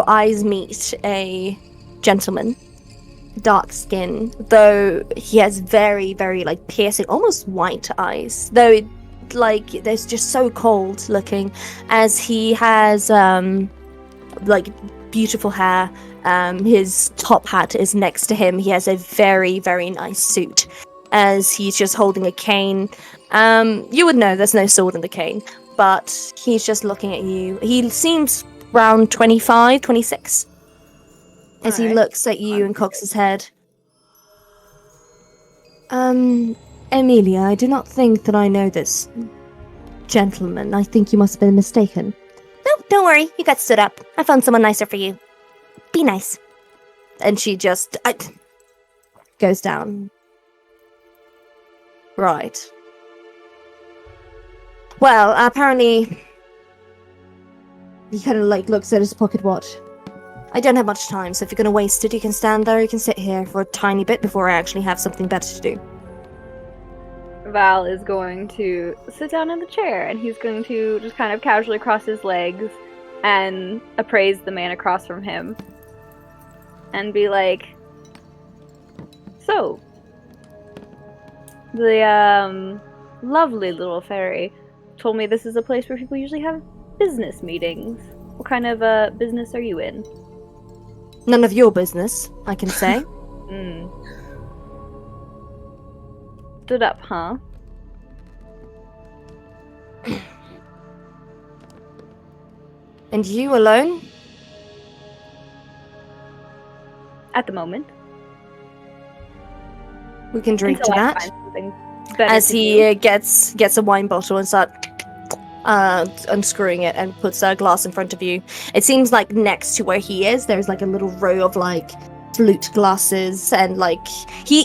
eyes meet a gentleman, dark skin, though he has very, very like piercing, almost white eyes. Though like they're just so cold looking, as he has like beautiful hair. His top hat is next to him. He has a very, very nice suit, as he's just holding a cane. You would know there's no sword in the cane, but he's just looking at you. He seems around 25, 26, as he looks at you and cocks his head. Emilia, I do not think that I know this gentleman. I think you must have been mistaken. No, don't worry. You got stood up. I found someone nicer for you. Be nice. And she just goes down. Right. Well, apparently he kind of like looks at his pocket watch. I don't have much time, so if you're going to waste it, you can stand there, you can sit here for a tiny bit before I actually have something better to do. Val is going to sit down in the chair, and he's going to just kind of casually cross his legs and appraise the man across from him. And be like, so, the lovely little fairy told me this is a place where people usually have business meetings. What kind of business are you in? None of your business, I can say. Stood up, huh? And you alone? At the moment. We can drink Until to I that. find something better As to he do. gets a wine bottle and starts unscrewing it and puts a glass in front of you. It seems like next to where he is, there's like a little row of like flute glasses, and like he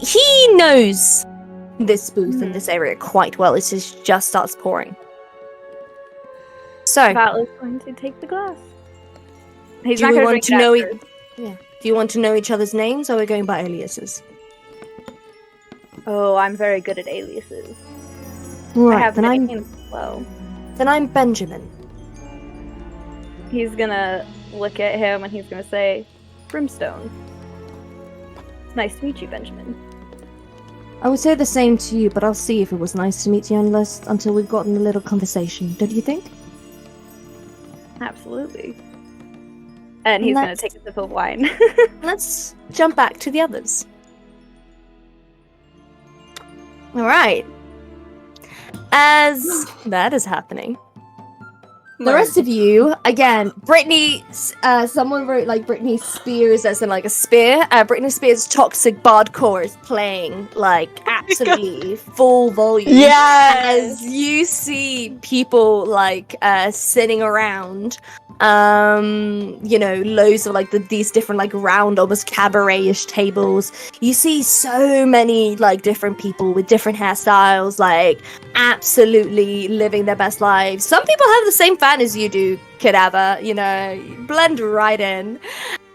knows this booth in this area quite well. It just starts pouring. So, Val is going to take the glass. He's do not we going want to to know? drink it. Do you want to know each other's names, or are we going by aliases? Oh, I'm very good at aliases. I Right, have then many I'm names as well. Benjamin. He's gonna look at him and he's gonna say, Brimstone. Nice to meet you, Benjamin. I would say the same to you, but I'll see if it was nice to meet you until we've gotten a little conversation. Don't you think? Absolutely. And he's gonna take a sip of wine. Let's jump back to the others. Alright. As that is happening, the rest of you, again, Britney, someone wrote like Britney Spears as in like a spear. Britney Spears' Toxic Bardcore is playing like absolutely full volume. Yes. As you see people like sitting around, loads of like these different like round, almost cabaret-ish tables. You see so many like different people with different hairstyles, like absolutely living their best lives. Some people have the same fan as you do, Cadaver. Blend right in.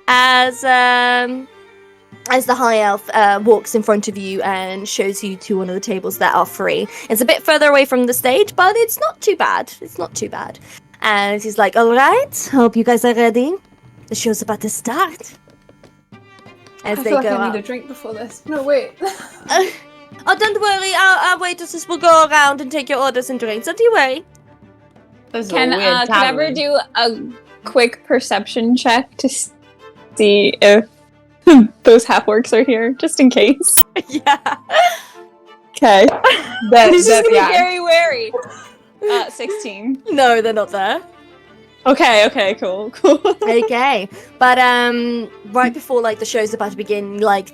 As the high elf walks in front of you and shows you to one of the tables that are free. It's a bit further away from the stage, but it's not too bad. And he's like, all right, hope you guys are ready. The show's about to start. As I they feel like go I up. need a drink before this. No, wait. Oh, don't worry. Our waitresses will go around and take your orders and drinks. Don't you worry. Can I ever do a quick perception check to see if those half-orcs are here, just in case? Yeah. Okay. That's Be very wary. 16. No, they're not there. Okay, cool. Okay, but right before like the show's about to begin, like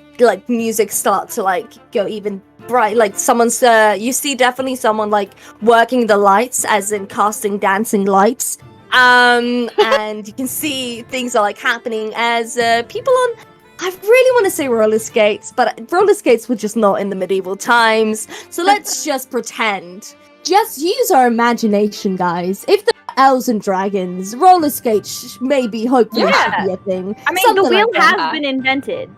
music starts to like go even bright. Like someone's you see definitely someone like working the lights, as in casting dancing lights. And you can see things are like happening as people on. I really want to say roller skates, but roller skates were just not in the medieval times. So let's just pretend. Just use our imagination, guys. If the elves and dragons, roller skates maybe hopefully should be a thing. I mean, Something the wheel like that. has been invented.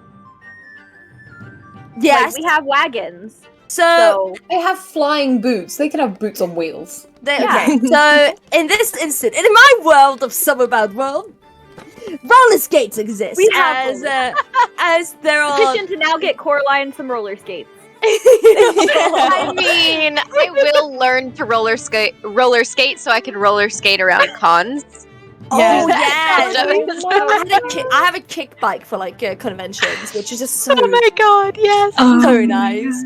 Yes. Like, we have wagons. So So, They have flying boots. They can have boots on wheels. okay. So in this instant, in my world of Summerbound World, roller skates exist We have as there are. petition to now get Coraline some roller skates. I mean, I will learn to roller skate so I can roller skate around cons. Oh Yes. yeah, Yeah. I have a kick bike for like conventions, which is just so Oh my god, yes. so nice.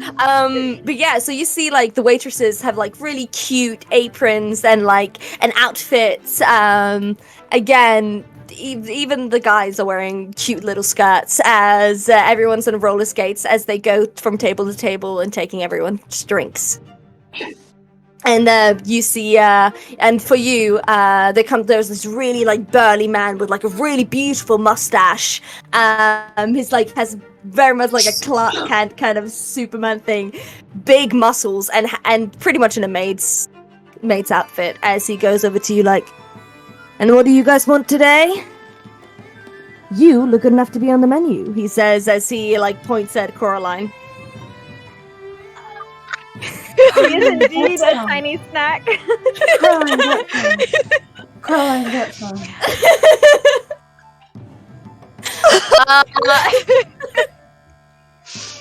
But yeah, so you see like the waitresses have like really cute aprons and like an outfits. Again, even the guys are wearing cute little skirts as everyone's on roller skates as they go from table to table and taking everyone's drinks. And you see, and for you, there's this really like burly man with like a really beautiful mustache. He's like has very much like a Clark Kent kind of Superman thing, big muscles, and pretty much in a maid's outfit. As he goes over to you like, and what do you guys want today? You look good enough to be on the menu, he says as he like points at Coraline. He is indeed a tiny snack. Caroline, get some.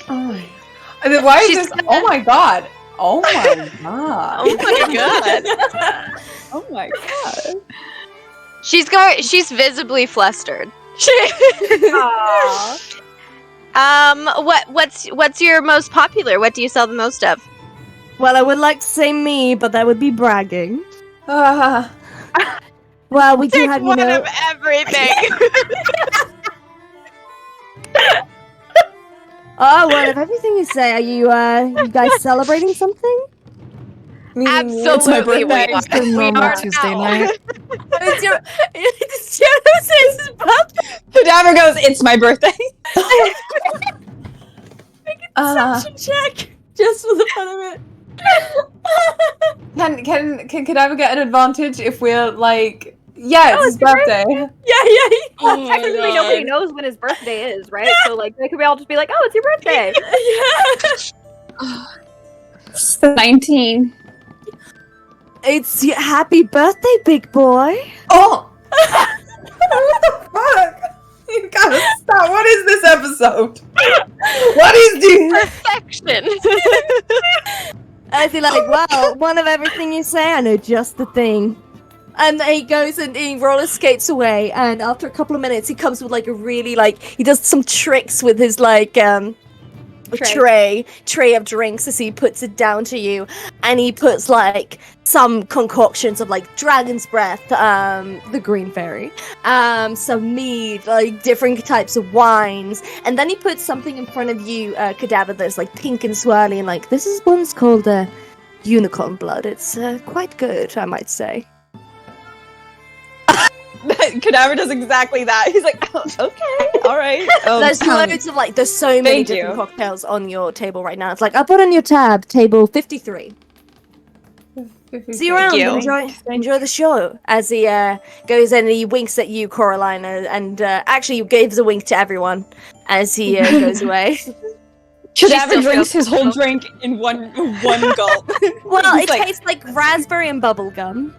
Oh. And then why is She's this? Oh my god! Oh my god! Oh my god. Oh my god. She's visibly flustered. Aww. What's your most popular? What do you sell the most of? Well, I would like to say me, but that would be bragging. Ah. Well, we do have, you One know... of everything. Oh, well, if everything you say, are you guys celebrating something? Absolutely, we It's are. a We normal are Tuesday now. night. It's Jonas's birthday. Cadaver goes, it's my birthday. Perception check. Just for the fun of it. Can Cadaver get an advantage if we're like, yeah, it's his birthday? Yeah. Well, technically, nobody knows when his birthday is, right? So, like, they could all just be like, "Oh, it's your birthday." It's the 19. It's your happy birthday, big boy. Oh! What the fuck? You gotta stop. What is this episode? What is this? Perfection. I feel like, wow, one of everything you say, I know just the thing. And he goes and he roller skates away, and after a couple of minutes, he comes with like a really he does some tricks with his tray of drinks as he puts it down to you, and he puts like some concoctions of like dragon's breath, the green fairy, some mead, like different types of wines, and then he puts something in front of you, Cadaver, that's like pink and swirly, and like this is one's called unicorn blood. It's quite good, I might say. Cadaver does exactly that. He's like, oh, okay, all right. There's loads of there's so many different cocktails on your table right now. It's like, I'll put on your tab, table 53. See you around. Enjoy the show. As he goes in and he winks at you, Coraline, and actually he gives a wink to everyone as he goes away. Cadaver drinks his whole drink in one gulp. Well, it tastes like raspberry and bubble gum.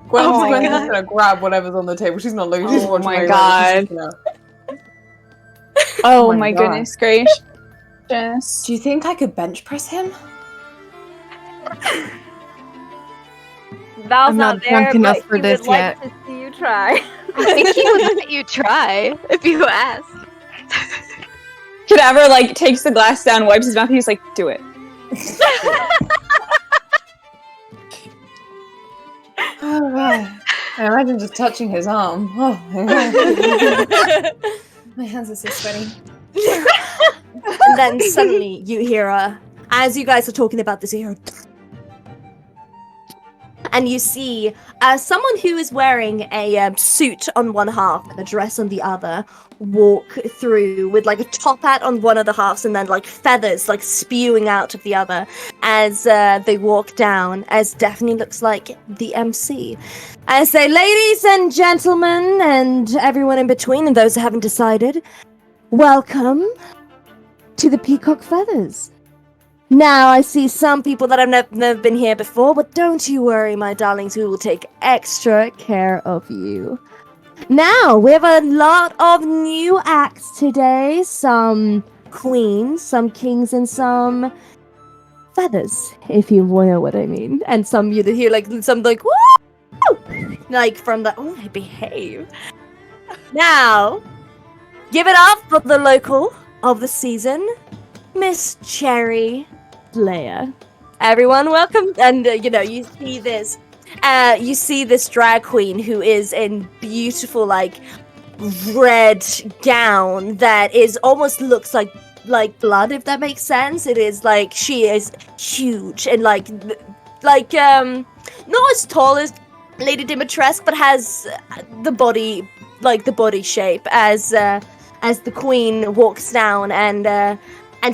Gwen's just gonna grab whatever's on the table. She's not looking. She's watching. Oh my god. Oh my goodness gracious. Do you think I could bench press him? Val's I'm not there, drunk enough but for he this would like yet. to see you try. I think he would let you try if you ask. Cadaver takes the glass down, wipes his mouth, and he's like, do it. Oh, wow. I imagine just touching his arm. Oh, my hands are so sweaty. And then suddenly you hear as you guys are talking about this, you hear and you see someone who is wearing a suit on one half and a dress on the other walk through with a top hat on one of the halves and then feathers spewing out of the other as they walk down, as Daphne looks like the MC. I say, ladies and gentlemen and everyone in between and those who haven't decided, welcome to the Peacock Feathers. Now, I see some people that have never been here before, but don't you worry, my darlings, we will take extra care of you. Now, we have a lot of new acts today. Some queens, some kings, and some feathers, if you know what I mean. And some you hear some woo! From the, oh, I behave. Now, give it up for the local of the season, Miss Cherry Leia. Everyone, welcome. And you see this drag queen who is in beautiful red gown that is almost looks like blood, if that makes sense. It is she is huge and not as tall as Lady Dimitrescu, but has the body the body shape as the queen walks down and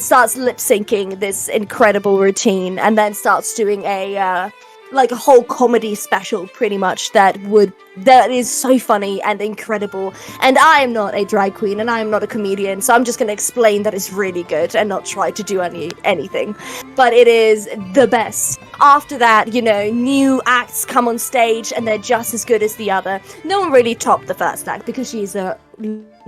starts lip syncing this incredible routine, and then starts doing a whole comedy special, pretty much that is so funny and incredible. And I am not a drag queen, and I am not a comedian, so I'm just going to explain that it's really good and not try to do anything. But it is the best. After that, new acts come on stage, and they're just as good as the other. No one really topped the first act because she's a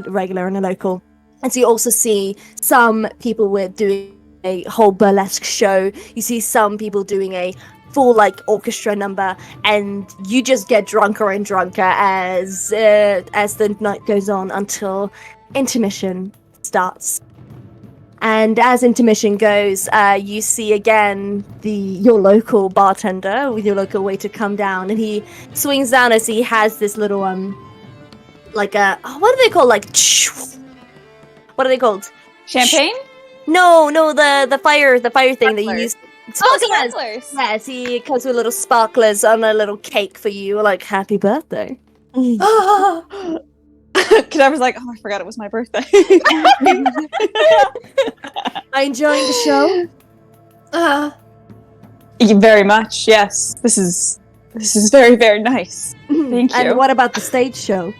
regular and a local. And so you also see some people doing a whole burlesque show. You see some people doing a full orchestra number, and you just get drunker and drunker as the night goes on until intermission starts. And as intermission goes, you see again your local bartender with your local waiter come down, and he swings down as he has this little what do they call what are they called? Champagne? No, the fire thing that you use. Sparklers. Yes, he comes with little sparklers on a little cake for you, happy birthday. Cadaver's like, oh, I forgot it was my birthday. Are you enjoying the show? Very much, yes. This is very, very nice. Thank you. And what about the stage show?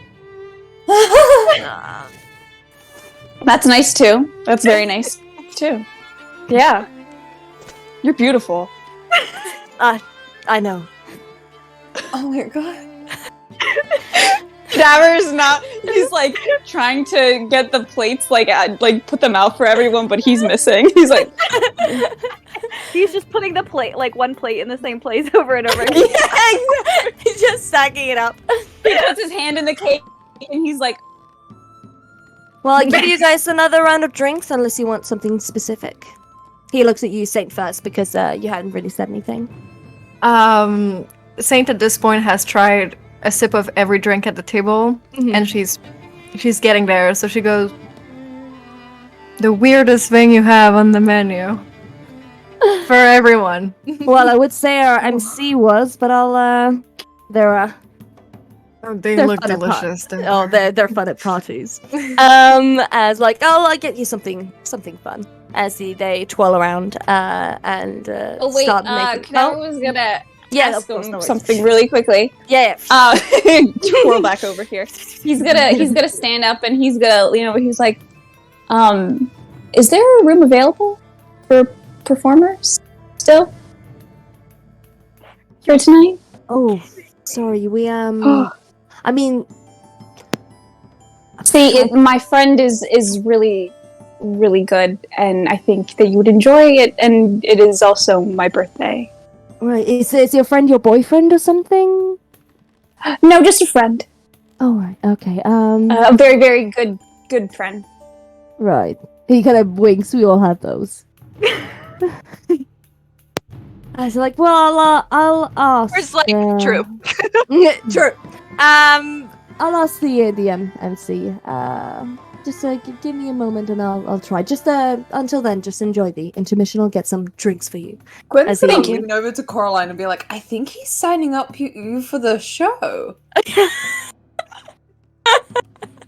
That's nice too. That's very nice too. Yeah. You're beautiful. I know. Oh my god. Cadaver's not. He's like trying to get the plates, like put them out for everyone, but he's missing. He's like, He's just putting the plate, like one plate in the same place over and over again. Yeah, exactly. He's just stacking it up. he puts his hand in the cake, and he's like, Well, I'll give you guys another round of drinks unless you want something specific. He looks at you, Saint, first, because you hadn't really said anything. Saint at this point has tried a sip of every drink at the table, and she's getting there. So she goes, "The weirdest thing you have on the menu for everyone." Well, I would say our MC was, but I'll they're They They're look fun at delicious. they're fun at parties. As like, oh, I'll get you something fun. As they twirl around and start making. Cadaver was gonna Yeah, ask of course, him no worries. something really quickly. Yeah. Twirl back over here. He's gonna stand up and he's gonna, he's like, is there a room available for performers still here tonight? Oh, sorry. We I mean, See, my friend is really, really good, and I think that you would enjoy it. And it is also my birthday. right. Is your friend your boyfriend or something? No, just a friend. Oh, right. Okay. A very, very good friend. Right. He kind of winks. We all have those. I was like, well, I'll ask. It's like, true. True. I'll ask the MC. Just give me a moment and I'll try. Just until then, just enjoy the intermission. I'll get some drinks for you. Gwen's Thank gonna you. lean over to Coraline and be like, I think he's signing up you for the show.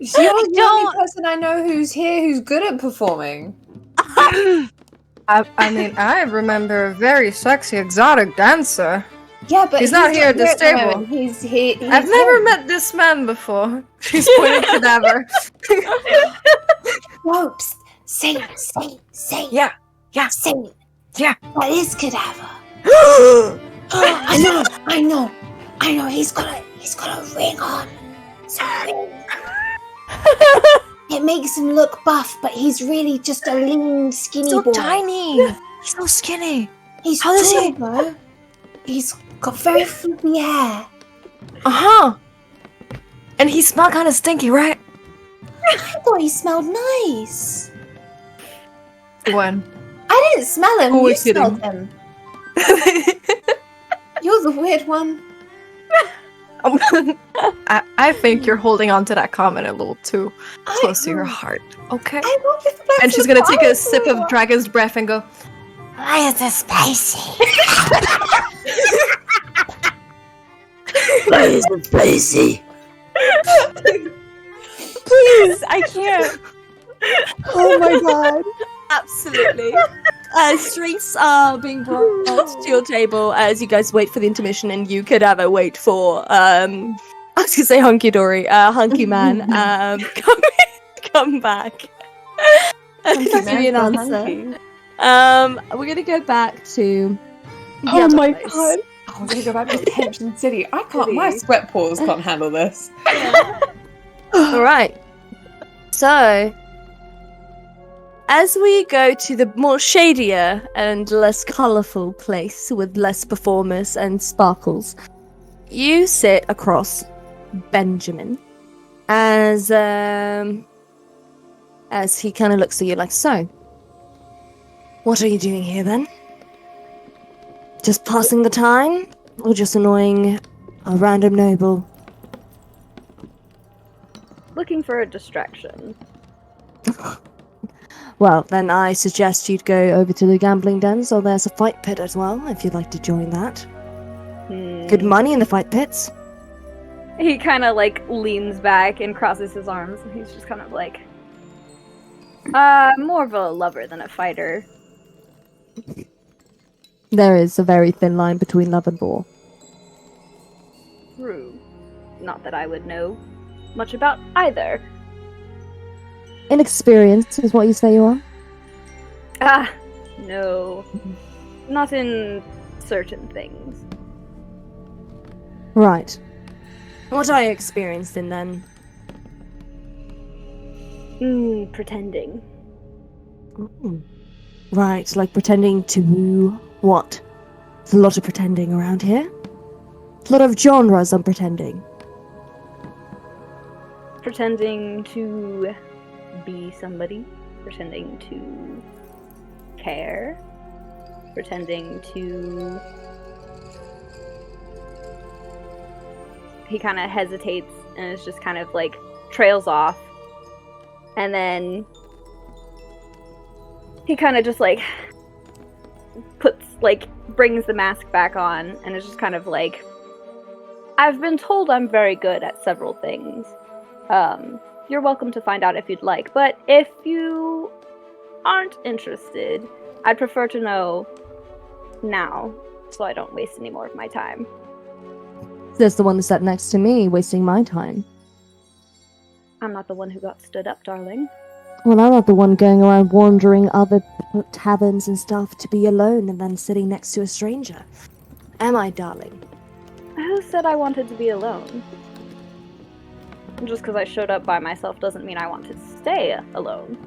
You're the only person I know who's here who's good at performing. I mean, I remember a very sexy, exotic dancer. Yeah, but He's not here at this the table. moment. He's I've never met this man before. She's pointing Cadaver. Whoa, psst. Saint. Yeah. Saint. Yeah. That is Cadaver. I know. He's got a ring on. It's a ring. It makes him look buff, but he's really just a lean, skinny boy. tiny. He's so skinny. He's How is cool, he? though. He's got very fluffy hair. Uh-huh. And he smelled kind of stinky, right? I thought he smelled nice. When? I didn't smell him. Who You was kidding? smelled him. You're the weird one. I think you're holding on to that comment a little too close to your heart. Okay. I work with the Blacksmith And she's gonna take a Army. sip of dragon's breath and go, Why is this spicy? Why is it spicy? Please, I can't. Oh my god. Absolutely. Drinks are being brought to your table as you guys wait for the intermission, and you could have a wait for I was gonna say hunky dory, hunky man come back. And give you an answer. We're gonna go back to the Oh other my place. god. Oh, we're gonna go back to Tension City. I can't. My sweat pores can't handle this. All right. So, as we go to the more shadier and less colourful place with less performers and sparkles, you sit across Benjamin as he kind of looks at you like, so, what are you doing here then? Just passing the time, or just annoying a random noble? Looking for a distraction. Well, then I suggest you'd go over to the gambling den, so there's a fight pit as well, if you'd like to join that. Good money in the fight pits. He kind of like leans back and crosses his arms. He's just kind of like, more of a lover than a fighter. There is a very thin line between love and war. True. Not that I would know much about either. Inexperienced is what you say you are? Ah, no. Not in certain things. Right. What are you experienced in then? Pretending. Ooh. Right, like pretending to what? There's a lot of pretending around here. A lot of genres on pretending. Pretending to be somebody. Pretending to care. Pretending to... He kind of hesitates and is just kind of like trails off. And then he kind of just like brings the mask back on and is just kind of like, I've been told I'm very good at several things. You're welcome to find out if you'd like, but if you aren't interested, I'd prefer to know now so I don't waste any more of my time. There's the one that sat next to me, wasting my time. I'm not the one who got stood up, darling. Well, I'm not the one going around wandering other taverns and stuff to be alone and then sitting next to a stranger. Am I, darling? Who said I wanted to be alone? Just because I showed up by myself doesn't mean I want to stay alone.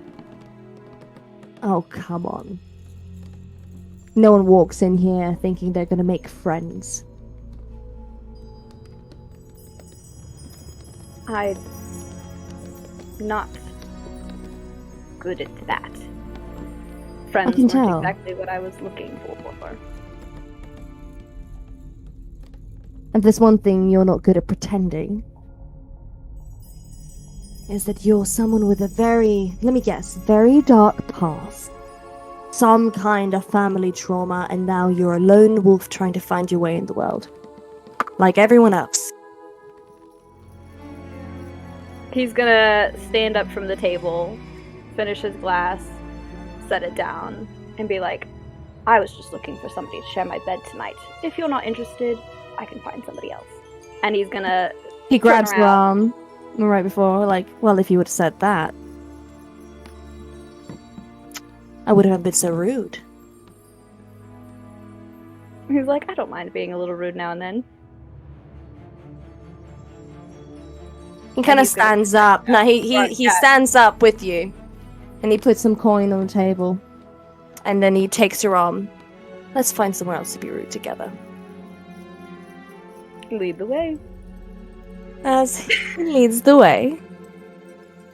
Oh, come on. No one walks in here thinking they're gonna make friends. I'm not good at that. Friends can weren't tell. exactly what I was looking for. And there's one thing you're not good at pretending. Is that you're someone with a very, let me guess, very dark past. Some kind of family trauma, and now you're a lone wolf trying to find your way in the world. Like everyone else. He's gonna stand up from the table, finish his glass, set it down, and be like, I was just looking for somebody to share my bed tonight. If you're not interested, I can find somebody else. And he's gonna... He grabs turn your around. arm right before, like, well, if you would have said that, I wouldn't have been so rude. He's like, I don't mind being a little rude now and then. He kind of he's gonna- stands up. No, he Yeah. stands up with you, and he puts some coin on the table, and then he takes your arm. Let's find somewhere else to be rude together. Lead the way. As he leads the way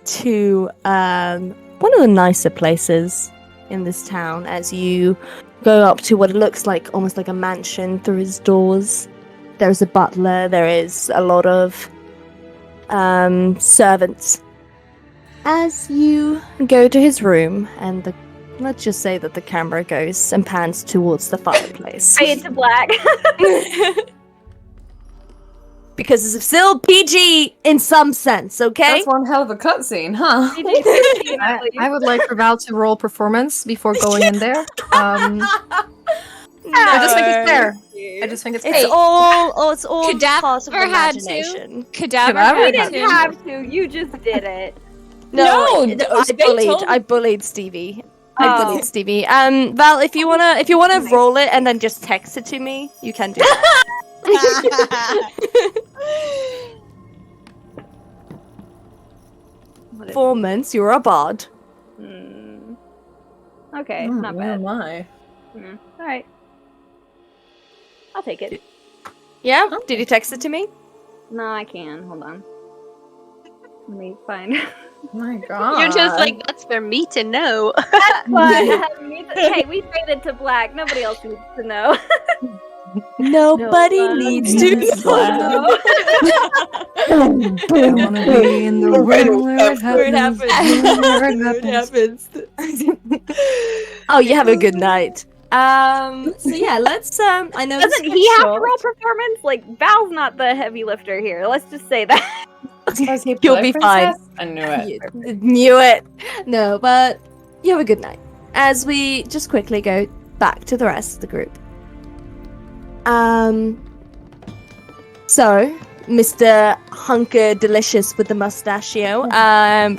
to one of the nicer places in this town, as you go up to what looks like almost like a mansion through his doors. There's a butler. There is a lot of servants. As you go to his room, and let's just say that the camera goes and pans towards the fireplace. Fade to black. Because it's still PG in some sense, okay? That's one hell of a cutscene, huh? I would like for Val to roll performance before going in there. I just think it's fair. I just think it's fair. It's all Cadaver part of had to. imagination. Cadaver Cadaver You had didn't to. have to. You just did it. No, I bullied Stevie. Oh. I bullied Stevie. Val, if you wanna roll it and then just text it to me, you can do that. What is- 4 months, you're a bard. Okay, Oh, not where bad. am I? Alright. I'll take it. Yeah? Did you text it to me? No, I can. Hold on. Let me find. Oh my god. You're just like, that's for me to know. Hey, we traded to black. Nobody else needs to know. Nobody needs to know. I want to be in the room where it happens. Where it happens. Oh, you have a good night. So yeah, let's I know Doesn't he have to roll performance? Like, Val's not the heavy lifter here. Let's just say that. You'll be fine. I knew it. You knew it. No, but you have a good night. As we just quickly go back to the rest of the group. So, Mr. Hunker Delicious with the mustachio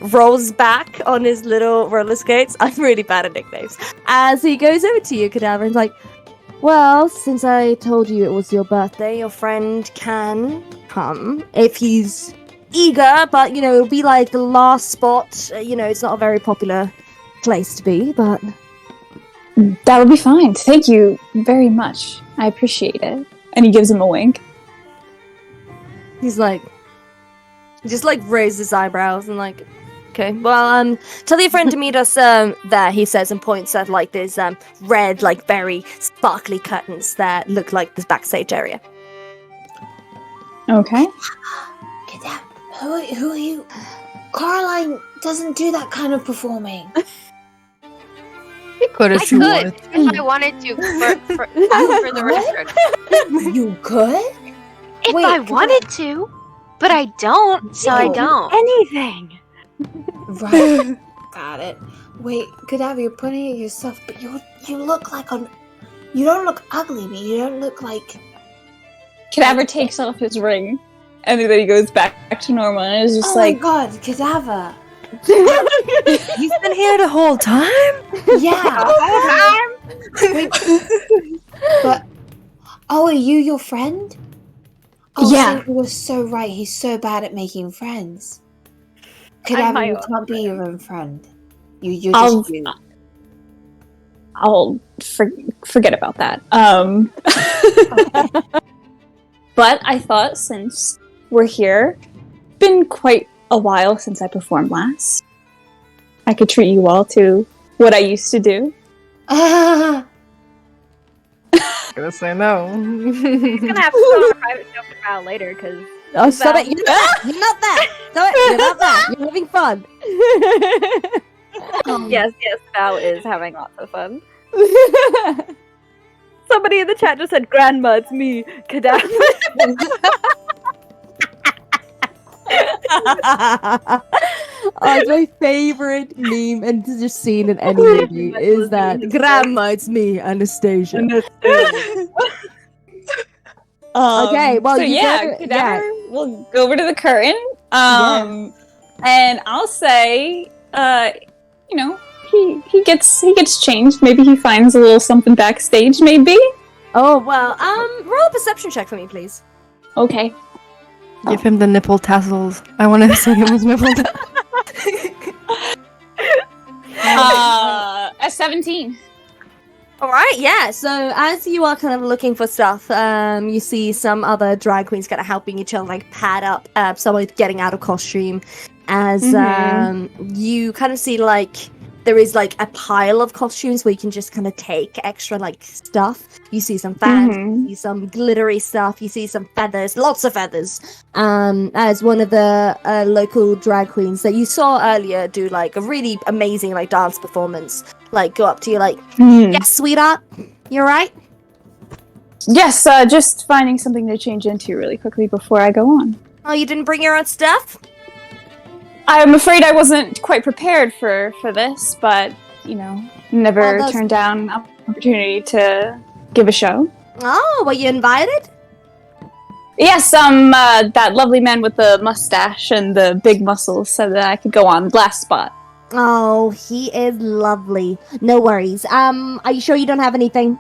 rolls back on his little roller skates. I'm really bad at nicknames. As he goes over to you, Cadaver, and is like, well, since I told you it was your birthday, your friend can come if he's eager, but, you know, it'll be like the last spot. You know, it's not a very popular place to be, but... That would be fine. Thank you very much. I appreciate it. And he gives him a wink. He's like, just like raises his eyebrows and like, okay, well, tell your friend to meet us there, he says, and points at like these red, like very sparkly curtains that look like this backstage area. Okay. Who are you? Caroline doesn't do that kind of performing. You could if you wanted. If I wanted to, for the record. You could? If Wait, I wanted to, but I don't, so I don't. Anything. Right. Got it. Wait, Cadaver, you're pointing at yourself, but you look like you don't look ugly, but you don't look like... Cadaver takes off his ring, and then he goes back to normal, and is just Oh like... my god, Cadaver! He's been here the whole time? Yeah! Wait, but... Oh, are you your friend? Oh, Yeah. You were so right, he's so bad at making friends. I'm Cadaver, my you own can't be your own friend. You're I'll- just you. I'll forget about that. But I thought since we're here, been quite a while since I performed last, I could treat you all to what I used to do. Gonna say no. He's gonna have to go on a private joke about later, because Oh, stop it! You're not that! Stop it! You're not that! You're having fun! yes, Val is having lots of fun. Somebody in the chat just said, "Grandma, it's me, Cadaver." Oh, it's my favorite meme and just scene in any movie is that Grandma, it's me, Anastasia. Okay, well, so you yeah, go to- Cadaver will go over to the curtain, and I'll say, you know, he gets changed. Maybe he finds a little something backstage. Maybe. Oh well, roll a perception check for me, please. Okay. Give him the nipple tassels. I want to see him with nipple tassels. A 17. All right, yeah. So as you are kind of looking for stuff, you see some other drag queens kind of helping each other, like pad up. Someone getting out of costume. As you kind of see, like there is like a pile of costumes where you can just kind of take extra like stuff. You see some fans, you see some glittery stuff, you see some feathers, lots of feathers. As one of the local drag queens that you saw earlier do like a really amazing like dance performance, like go up to you like, yes, sweetheart, you're right. Yes, just finding something to change into really quickly before I go on. Oh, you didn't bring your own stuff? I'm afraid I wasn't quite prepared for this, but, you know, never turned down an opportunity to give a show. Oh, were you invited? Yes, that lovely man with the mustache and the big muscles said that I could go on last spot. Oh, he is lovely. No worries. Are you sure you don't have anything?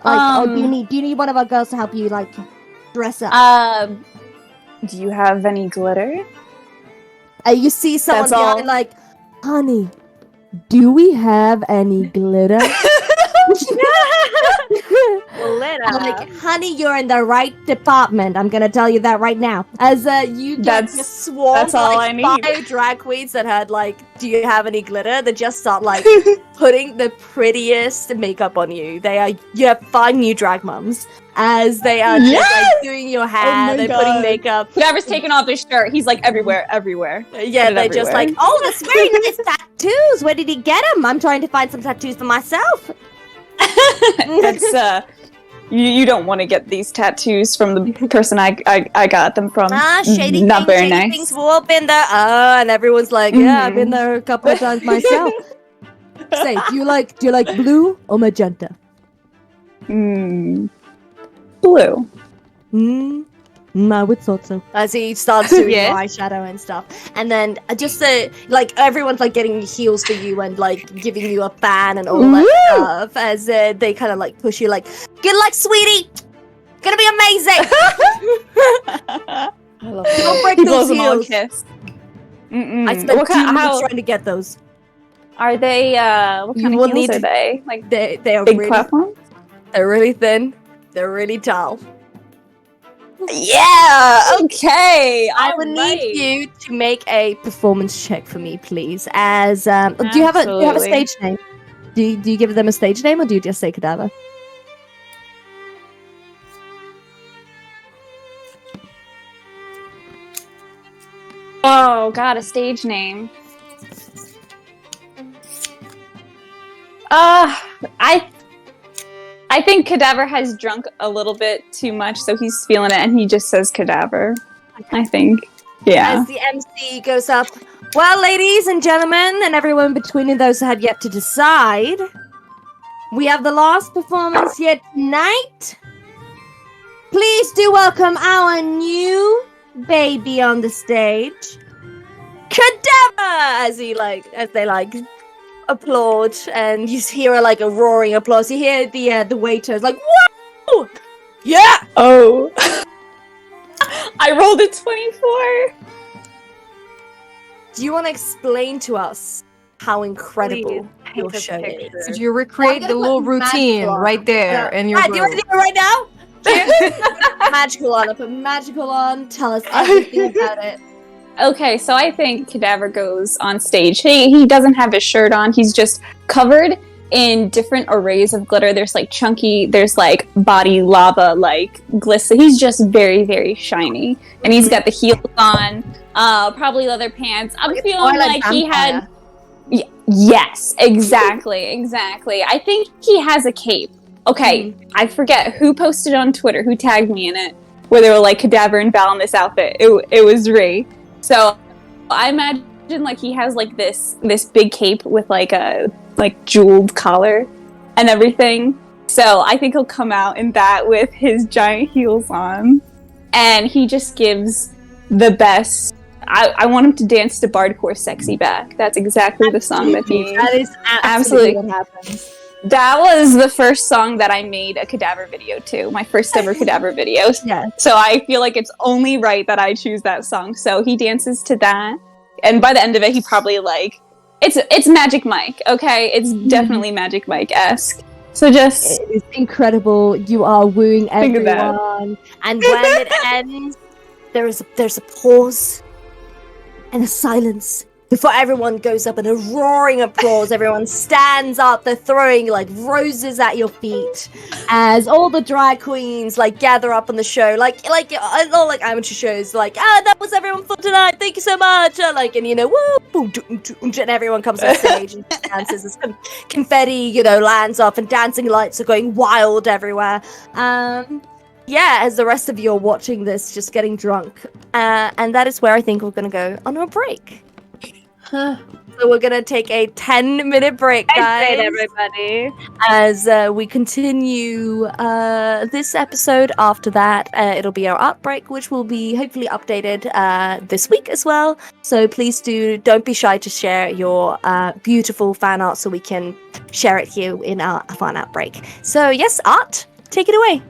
Like, do you need one of our girls to help you, like, dress up? Do you have any glitter? You see someone That's all. behind, like, honey, do we have any glitter? I'm like, honey, you're in the right department. I'm gonna tell you that right now. As you get just swarmed that's all like I need. 5 drag queens that had like, do you have any glitter? They just start like putting the prettiest makeup on you. You have 5 new drag mums as they are just like doing your hair. They're putting makeup. Cadaver's taking off his shirt. He's like everywhere. Yeah, they're just like, oh, that's very nice tattoos. Where did he get them? I'm trying to find some tattoos for myself. That's you don't want to get these tattoos from the person I got them from. Shady Not things, very shady nice. things. We've all been there. And everyone's like, yeah, I've been there a couple of times myself. Say, do you like blue or magenta? blue. I would thought so. As he starts doing Yes. your eyeshadow and stuff. And then just like everyone's like getting heels for you and like giving you a fan and all that stuff as they kind of like push you like, good luck, sweetie! Gonna be amazing! I love Don't break He those blows them all a heels. kiss. I spent 2 minutes trying to get those. Are they? What You kind will of heels need are to- they? Like They are big really, platforms? they're really thin. They're really tall. Yeah. Okay. I would need you to make a performance check for me, please. As do you have a Absolutely. stage name? Do you give them a stage name or do you just say cadaver? Oh God, a stage name. I think Cadaver has drunk a little bit too much, so he's feeling it, and he just says Cadaver. I think. Yeah. As the MC goes up, well, ladies and gentlemen, and everyone between those who had yet to decide, we have the last performance yet tonight. Please do welcome our new baby on the stage, Cadaver, as they applaud, and you hear like a roaring applause. You hear the waiters like, "Whoa, yeah!" Oh. I rolled a 24. Do you want to explain to us how incredible Please, your paint us a show picture. is? Did you recreate gonna the put little magic routine on. right there in your Do you want to room? do it right now? Magical on. I put magical on. Tell us everything about it. Okay, so I think Cadaver goes on stage. He doesn't have his shirt on. He's just covered in different arrays of glitter. There's like chunky, there's like body lava, like glisten. He's just very, very shiny. And he's got the heels on, probably leather pants. I'm Like a feeling Twilight like he had... vampire. Yes, exactly. I think he has a cape. Okay, I forget who posted on Twitter, who tagged me in it, where they were like, Cadaver and Val in this outfit. It was Ray. So I imagine like he has like this big cape with like a jeweled collar and everything. So I think he'll come out in that with his giant heels on, and he just gives the best. I want him to dance to Bardcore Sexy Back. That's exactly the song that he... That is absolutely what happens. That was the first song that I made a Cadaver video to. My first ever Cadaver video. Yeah. So I feel like it's only right that I choose that song. So he dances to that. And by the end of it, he probably like... It's Magic Mike, okay? It's definitely Magic Mike-esque. So just... It is incredible. You are wooing Think of that. everyone. And when it ends, there's a pause and a silence before everyone goes up in a roaring applause. Everyone stands up. They're throwing like roses at your feet as all the drag queens like gather up on the show, like all like amateur shows. Like, that was everyone for tonight. Thank you so much. And you know, woo, boom, and everyone comes on stage and dances. As confetti, lands off, and dancing lights are going wild everywhere. Yeah, as the rest of you are watching this, just getting drunk. And that is where I think we're going to go on a break. So we're going to take a 10-minute break, guys. Night, everybody. As we continue this episode. After that, it'll be our art break, which will be hopefully updated this week as well. So please don't be shy to share your beautiful fan art so we can share it here in our fan art break. So yes, Art, take it away.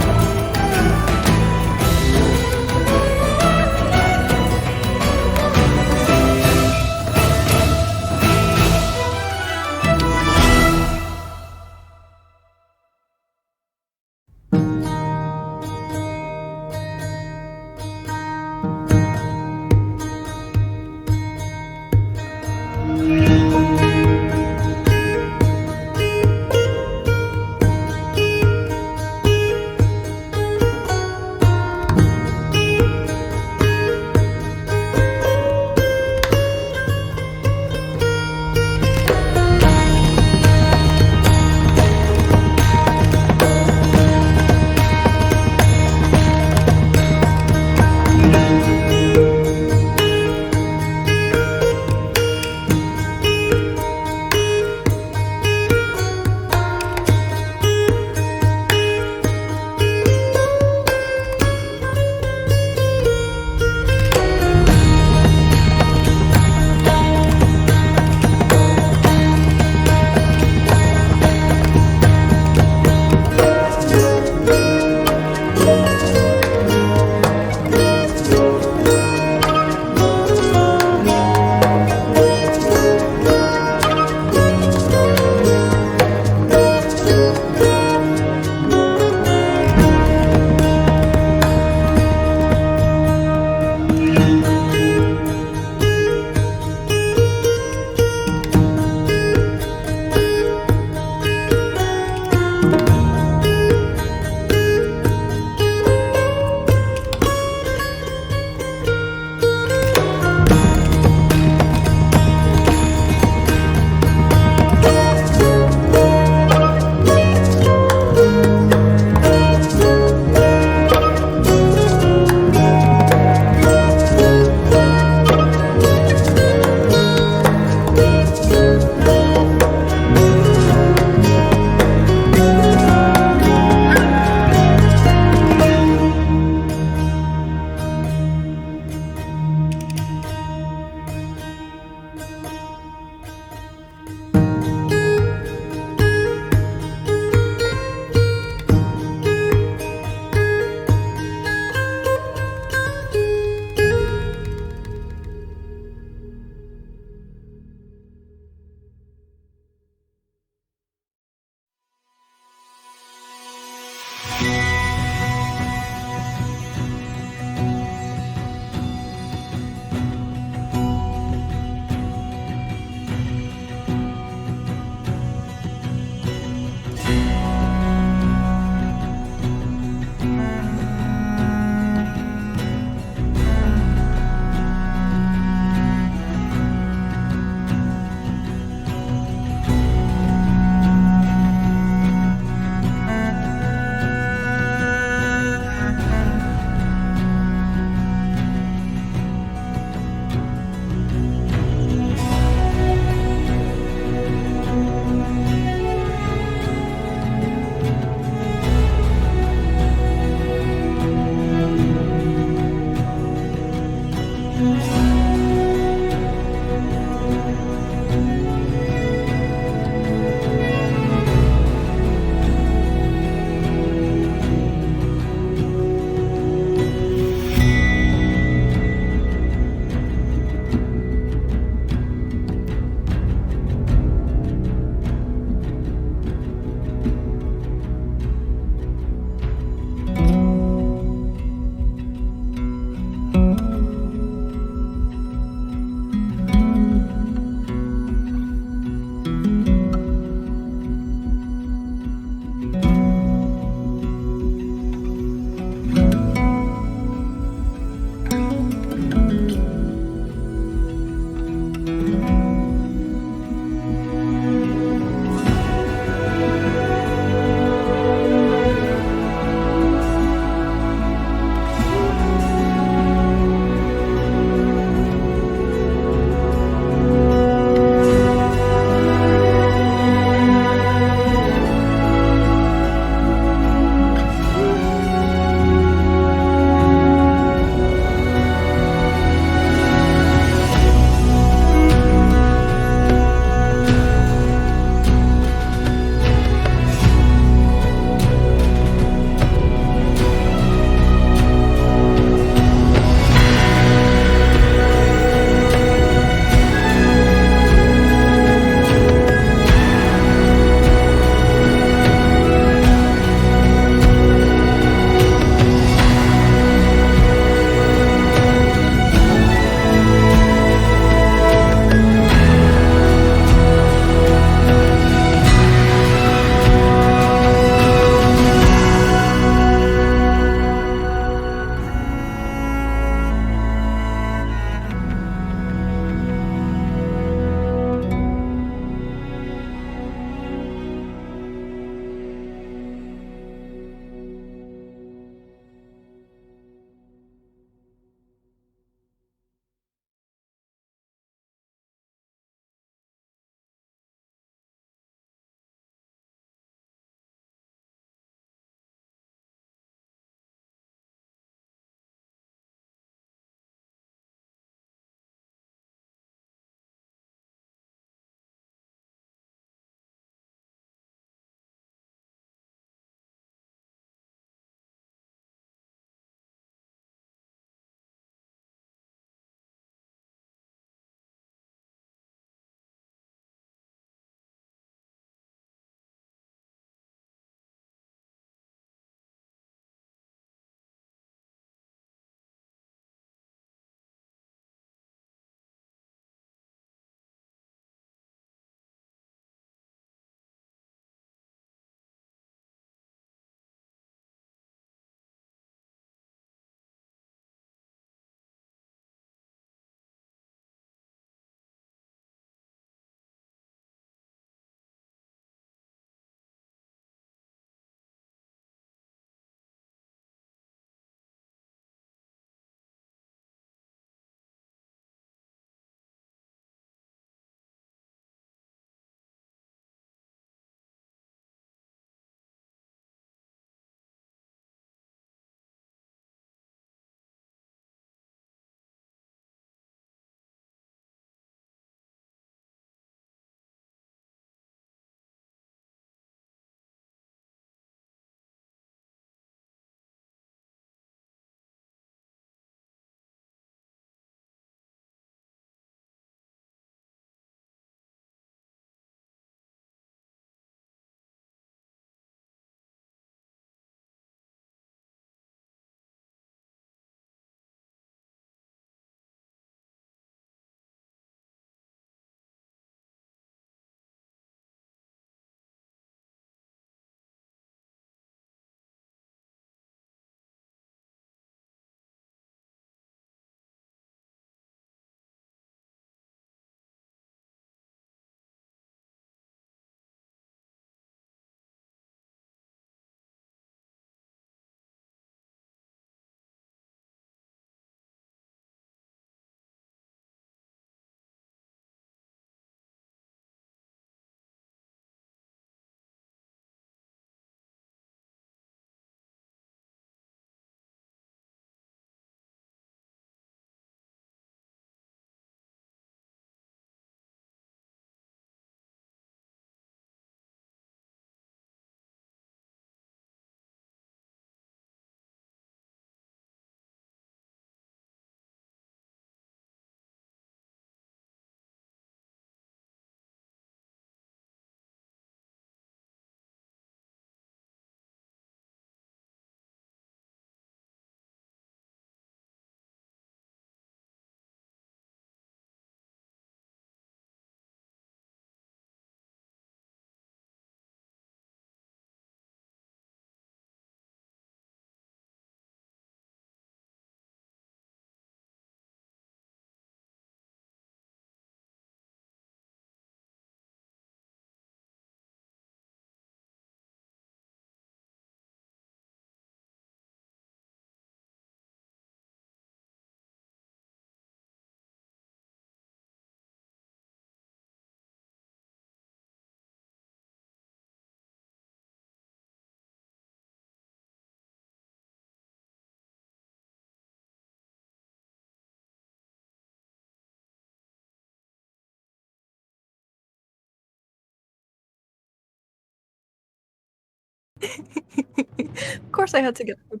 Of course I had to get food.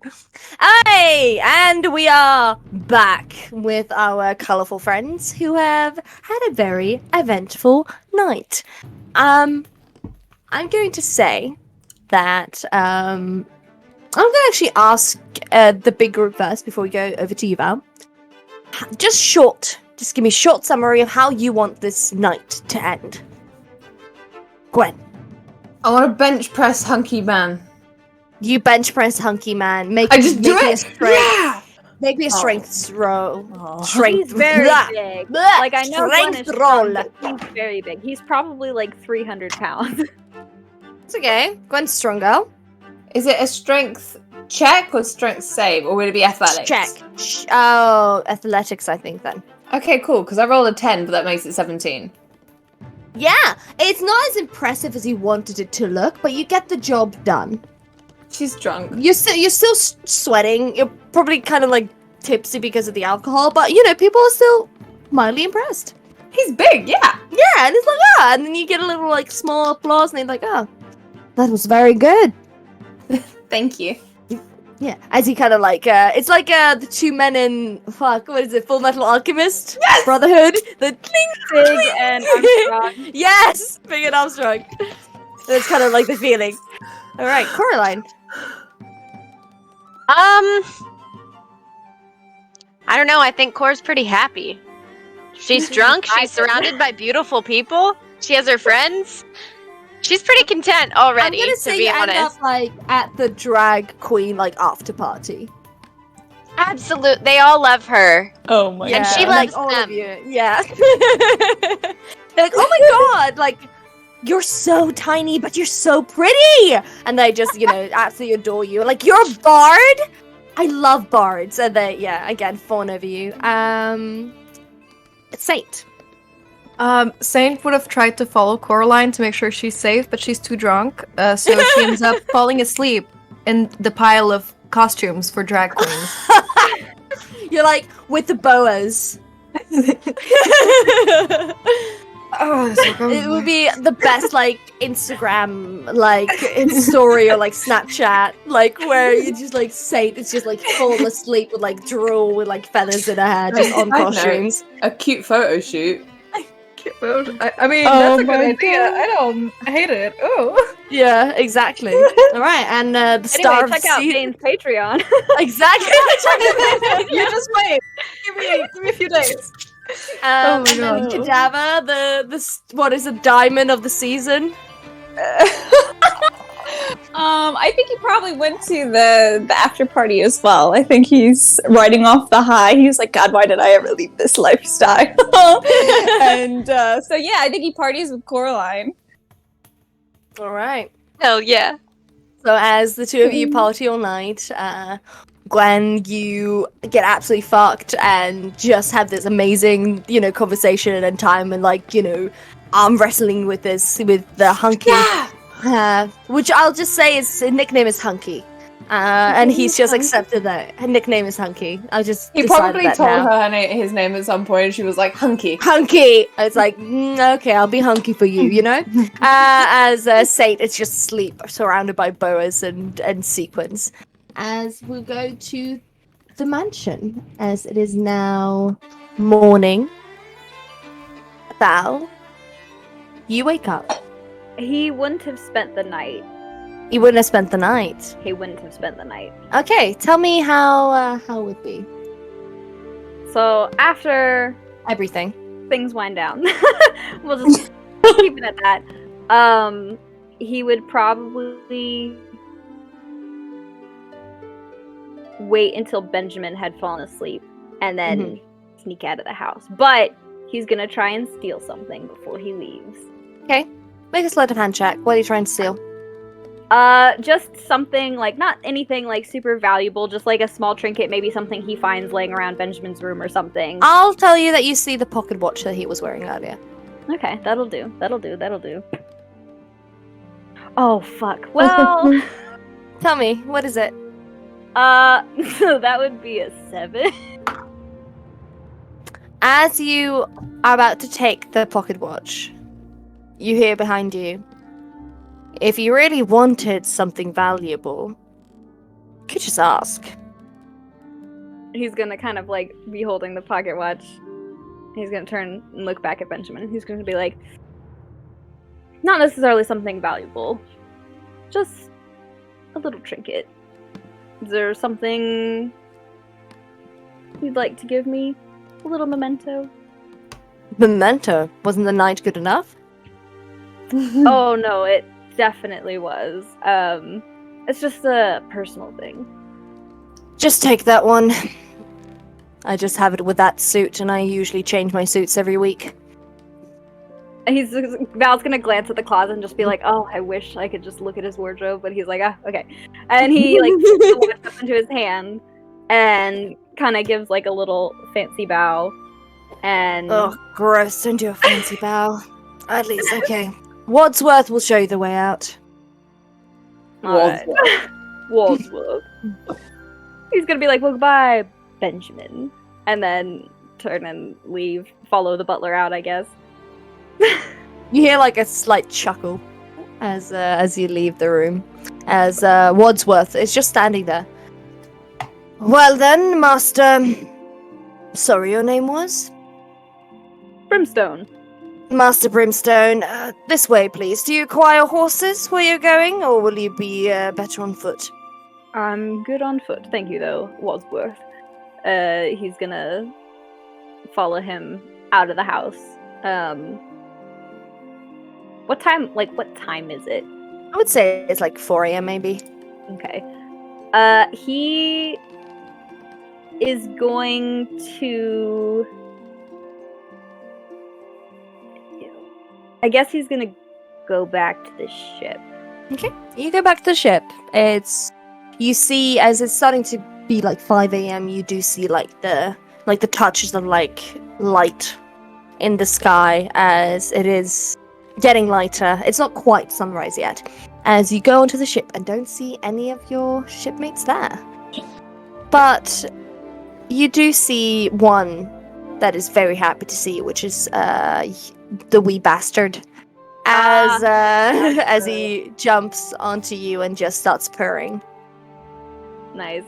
Hey, and we are back with our colourful friends who have had a very eventful night. I'm going to say that I'm going to actually ask the big group first before we go over to you, Val. Just give me a short summary of how you want this night to end. Gwen. I want to bench press Hunky Man. You bench press Hunky Man. I just do me it. a strength. Yeah. Make me a strength roll. Oh. Strength. He's very Blah. big. Blah. Like I know Gwen is Strength strong, roll. but he's very big. He's probably like 300 pounds. It's okay. Gwen's strong girl. Is it a strength check or strength save, or would it be athletics? Check. Oh, athletics, I think then. Okay, cool. Because I rolled a 10, but that makes it 17. Yeah, it's not as impressive as you wanted it to look, but you get the job done. She's drunk. You're still sweating. You're probably kind of like tipsy because of the alcohol, but you know people are still mildly impressed. He's big, yeah. Yeah, and it's like and then you get a little like small applause, and they're like, that was very good. Thank you. Yeah, as he kind of like, it's like the two men in, what is it, Full Metal Alchemist? Yes! Brotherhood? The Big and Armstrong. Yes! Big and Armstrong. That's kind of like the feeling. Alright, Coraline. I don't know. I think Cora's pretty happy. She's drunk. She's surrounded by beautiful people. She has her friends. She's pretty content already, I'm gonna to say be you end honest. up like at the drag queen like after party. Absolute. They all love her. Oh my And god. she like loves all them. of you. Yeah. They're like, oh my god, like you're so tiny, but you're so pretty, and they just absolutely adore you. Like you're a bard. I love bards, and they again fawn over you. Saint. Saint would have tried to follow Coraline to make sure she's safe, but she's too drunk, so she ends up falling asleep in the pile of costumes for drag queens. You're like with the boas. It would be the best like Instagram like story or like Snapchat like where you just like Saint is just like fall asleep with like drool with like feathers in her hair just on I know. costumes. A cute photo shoot. I mean, Oh that's a good my idea. I hate it. Oh. Yeah, exactly. All right, and the star Anyway, of check out sea- Dane's Patreon. Exactly. You just wait. Give me a few days. And my then God. Cadaver, what is it, diamond of the season? I think he probably went to the after party as well. I think he's riding off the high. He's like, God, why did I ever leave this lifestyle? And so yeah, I think he parties with Coraline. All right. Hell yeah. So as the two of you party all night, Gwen, you get absolutely fucked and just have this amazing, conversation and time and like, arm wrestling with the Hunky. Yeah. Which I'll just say his nickname is Hunky. And he's just accepted that. Her nickname is Hunky. I'll just He decided probably that told now. her his name at some point, and she was like, Hunky. Hunky! It's like, okay, I'll be hunky for you, As Saint, it's just sleep, surrounded by boas and sequins. As we go to the mansion, as it is now morning. Val, you wake up. He wouldn't have spent the night. You wouldn't have spent the night. He wouldn't have spent the night. Okay, tell me how it would be. So after Everything. things wind down, we'll just keep it at that. He would probably wait until Benjamin had fallen asleep and then sneak out of the house. But he's gonna try and steal something before he leaves. Okay, make a sleight of hand check. What are you trying to steal? Just something like not anything like super valuable, just like a small trinket, maybe something he finds laying around Benjamin's room or something. I'll tell you that you see the pocket watch that he was wearing earlier. Okay, that'll do. Oh fuck. Well, Tell me, what is it? so that would be a 7. As you are about to take the pocket watch, you hear behind you, if you really wanted something valuable, you could just ask. He's gonna kind of like be holding the pocket watch. He's gonna turn and look back at Benjamin. He's gonna be like, not necessarily something valuable, just a little trinket. Is there something you'd like to give me? A little memento? Memento? Wasn't the night good enough? Oh no, it definitely was. It's just a personal thing. Just take that one. I just have it with that suit, and I usually change my suits every week. Val's gonna glance at the closet and just be like, "Oh, I wish I could just look at his wardrobe," but he's like, "Ah, okay." And he like puts the watch up into his hand and kind of gives like a little fancy bow. And Oh, gross! Don't do a fancy bow. At least, okay. Wadsworth will show you the way out. Alright. Wadsworth. He's gonna be like, "Well, goodbye, Benjamin," and then turn and leave. Follow the butler out, I guess. You hear like a slight chuckle as you leave the room, as Wadsworth is just standing there. Well then, Master. Sorry, your name was? Brimstone. Master Brimstone. This way, please. Do you acquire horses where you're going, or will you be better on foot? I'm good on foot, thank you, though, Wadsworth. He's gonna follow him out of the house. What time is it? I would say it's like 4 a.m. maybe. Okay. He is going to... I guess he's gonna go back to the ship. Okay. You go back to the ship. You see, as it's starting to be like 5 a.m., you do see like the touches of like light in the sky as it is getting lighter. It's not quite sunrise yet. As you go onto the ship and don't see any of your shipmates there. But you do see one that is very happy to see you, which is the wee bastard. As he jumps onto you and just starts purring. Nice.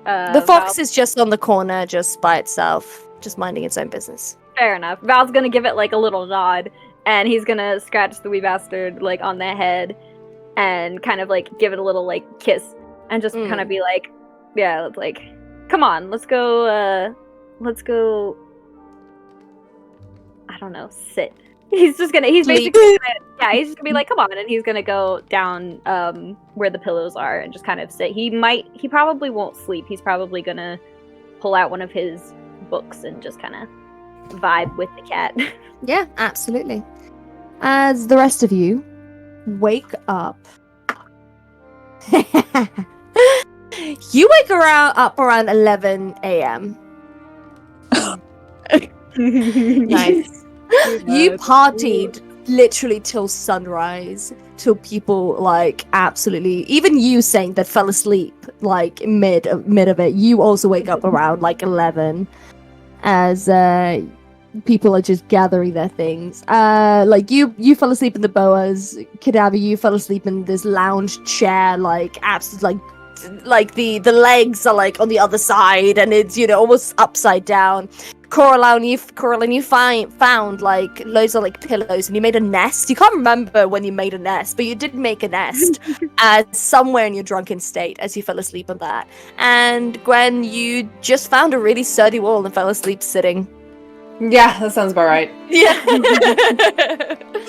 The fox is just on the corner, just by itself, just minding its own business. Fair enough. Val's gonna give it like a little nod, and he's gonna scratch the wee bastard like on the head, and kind of like give it a little like kiss, and just kind of be like, yeah, like, come on, let's go. I don't know, sit. He's basically gonna, he's just gonna be like, come on, and he's gonna go down where the pillows are and just kind of sit. He probably won't sleep. He's probably gonna pull out one of his books and just kind of vibe with the cat. Yeah, absolutely. As the rest of you wake up, you wake up around 11 a.m. Nice. You partied literally till sunrise, till people like absolutely, even you saying that fell asleep like mid of it. You also wake up around like 11 as people are just gathering their things. Like you fell asleep in the boas. Cadaver, you fell asleep in this lounge chair, like absolutely like the legs are like on the other side and it's, you know, almost upside down. Coraline, you found like loads of like pillows and you made a nest. You can't remember when you made a nest, but you did make a nest somewhere in your drunken state as you fell asleep on that. And Gwen, you just found a really sturdy wall and fell asleep sitting. Yeah, that sounds about right. Yeah.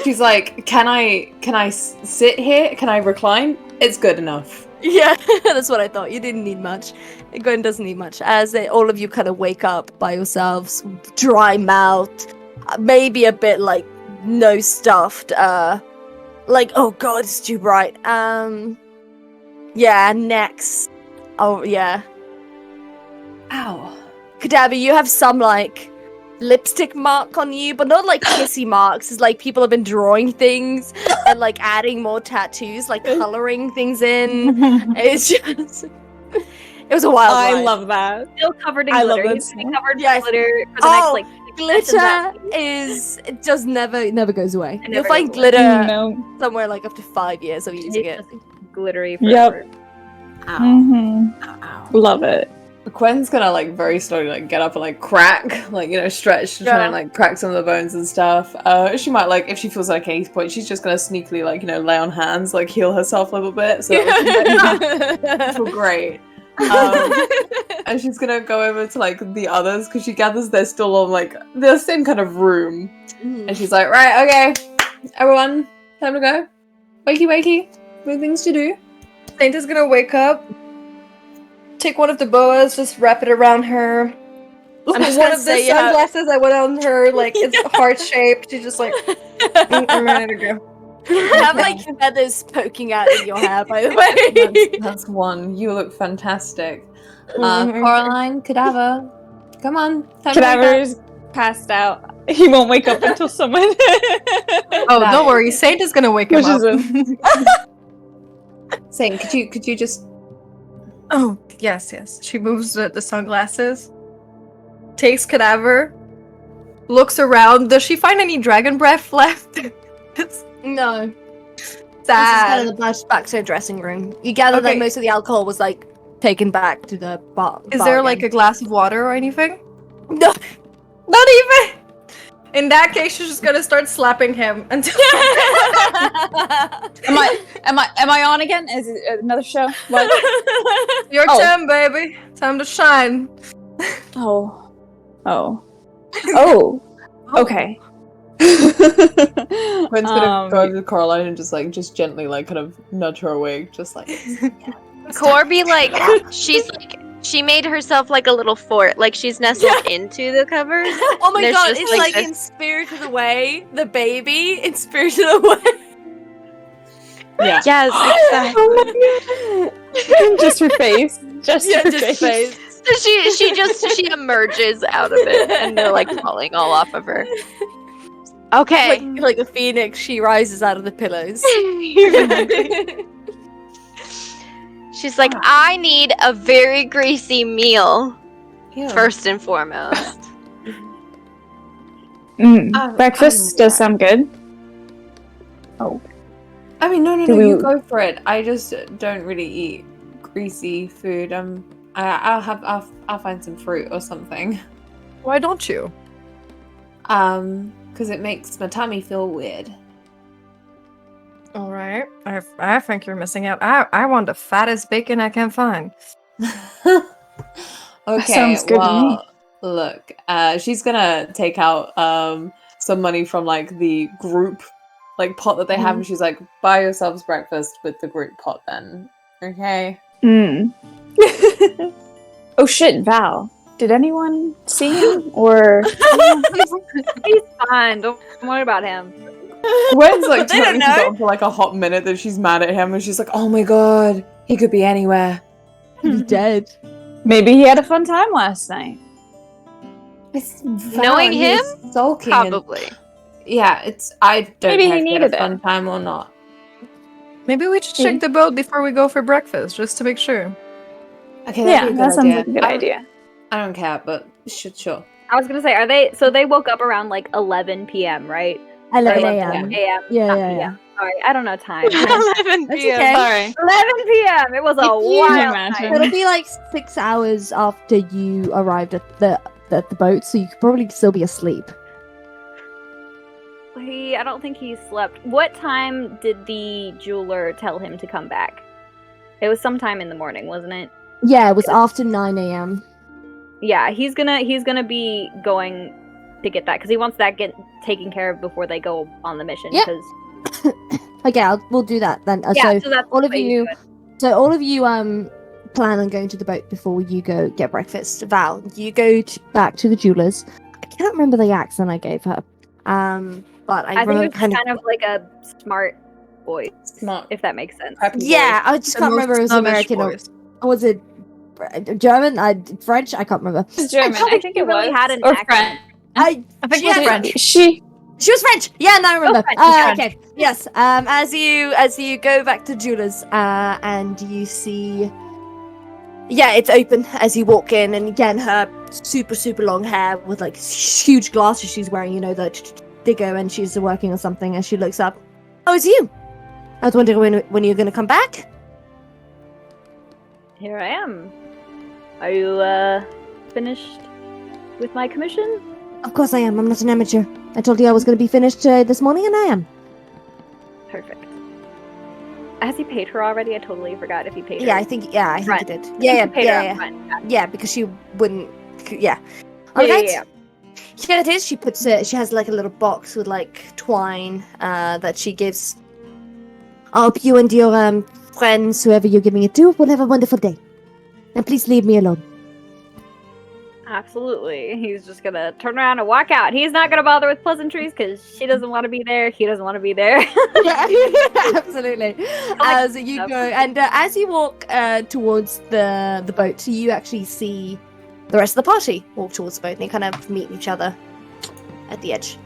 She's like, can I sit here? Can I recline? It's good enough. Yeah, that's what I thought. You didn't need much. Gwen doesn't need much. As all of you kind of wake up by yourselves, dry mouthed, maybe a bit like no stuffed, like, oh god, it's too bright. Yeah, next. Oh, yeah. Ow. Cadaver, you have some like lipstick mark on you, but not like kissy marks. It's like people have been drawing things and like adding more tattoos, like coloring things in. It's just, it was a wild ride. I love that. Still covered in I love glitter. that He's gonna be smell. covered Yes. in glitter for the next like glitter it just never goes away. It You'll never find goes away. glitter No. somewhere like up to 5 years of using it. It's just glittery Yep. forever. Ow. Mm-hmm. Ow, ow. Love it. Gwen's gonna like very slowly like get up and like crack, like stretch to try and like crack some of the bones and stuff. She might like if she feels like at any point, she's just gonna sneakily like lay on hands, like heal herself a little bit. So that feel great. And she's gonna go over to like the others because she gathers they're still on like the same kind of room, and she's like, right, okay, everyone, time to go. Wakey, wakey, we have things to do. Saint is gonna wake up, take one of the boas, just wrap it around her. I'm just One gonna of the say, yeah. sunglasses I went on her, like it's heart shaped. She's just like, I'm ready to go. You have like feathers poking out in your hair, by the way. That's one. You look fantastic. Mhm. Coraline, Cadaver, come on. Time to wake up. Cadaver's passed out. He won't wake up until someone. Oh, don't worry. Saint is gonna wake him up. Pushes him. Saint, could you just Oh, yes. She moves the sunglasses, takes Cadaver, looks around. Does she find any dragon breath left? It's No. This is sad. kind of the back to the dressing room. You gather that Okay. most of the alcohol was like taken back to the bar. Is there like a glass of water or anything? No. Not even! In that case, she's just gonna start slapping him until Am I on again? Is it another show? What? your Oh. turn, baby. Time to shine. Oh. Okay. Gwen's gonna go Um, over to Coraline and just gently like kind of nudge her awake, just like Corby, like, she made herself like a little fort, like she's nestled into the covers. Oh my There's god, just, it's like, like this- in Spirited Away, the baby in Spirited Away. yeah. Yes, exactly. just her face. Just Yeah, her just face. face. she emerges out of it, and they're like falling all off of her. Okay. Like a phoenix, she rises out of the pillows. She's like, I need a very greasy meal Yeah. first and foremost. Breakfast does sound good. I mean, no, Do you we- go for it. I just don't really eat greasy food. I'll find some fruit or something. Why don't you? Because it makes my tummy feel weird. All right. I think you're missing out. I want the fattest bacon I can find. Okay, sounds good to me. well, look, she's gonna take out some money from like the group like pot that they have, and she's like, buy yourselves breakfast with the group pot then. Okay. Oh shit, Val. Did anyone see him? Or He's fine. Don't worry about him. Gwen's like They don't totally forgotten for like a hot minute that she's mad at him, and she's like, oh my god, he could be anywhere. He's dead. maybe he had a fun time last night. It's Knowing him? sulking and- Probably. yeah, I don't Maybe know he if he had needed a it. fun time or not. Maybe we should check the boat before we go for breakfast, just to make sure. Okay, Yeah, that'd be a that good sounds idea. like a good idea. I don't care, but sure. I was gonna say, are they? So they woke up around like 11 p.m., right? 11 Or a.m. a.m. Yeah, not yeah, PM. yeah. Sorry, I don't know time. 11 That's p.m. okay. Sorry. 11 p.m. It was a wild imagine? night. It'll be like 6 hours after you arrived at the boat, so you could probably still be asleep. I don't think he slept. What time did the jeweler tell him to come back? It was sometime in the morning, wasn't it? Yeah, it was after 9 a.m. Yeah, he's gonna be going to get that because he wants that get taken care of before they go on the mission. Yeah. 'cause- Okay, we'll do that then. yeah, So that's all the of way you, do it. all of you plan on going to the boat before you go get breakfast. Val, you go back to the jeweler's. I can't remember the accent I gave her. But I I think remember it's kind of like a smart voice, Smart. if that makes sense. Preppy yeah, I just The can't most remember if it was snobbish American voice. or was it German? French? I can't remember. It's German. thought I think she it really was. had an or accent. French. I I think She it was had- French. She was French. Yeah, now I remember. French, Okay. Yes. As you go back to Jewelers, and you see Yeah, it's open as you walk in, and again, her super, super long hair with like huge glasses she's wearing, you know, the digger, and she's working on something, and she looks up. Oh, it's you! I was wondering when you're gonna come back? Here I am. Are you, finished with my commission? Of course I am. I'm not an amateur. I told you I was gonna be finished this morning, and I am. Perfect. Has he paid her already? I totally forgot if he paid her. Yeah, I think he Front. did. Yeah, Paid her yeah. up front. Yeah, because she wouldn't. Yeah. Yeah, Alright. yeah. Here it is. She puts it. She has like a little box with like twine that she gives. I hope you and your friends, whoever you're giving it to, will have a wonderful day. And please leave me alone. Absolutely. He's just gonna turn around and walk out. He's not gonna bother with pleasantries because she doesn't want to be there. He doesn't want to be there. Yeah, absolutely. As you go, and as you walk towards the boat, you actually see the rest of the party walk towards the boat, and they kind of meet each other at the edge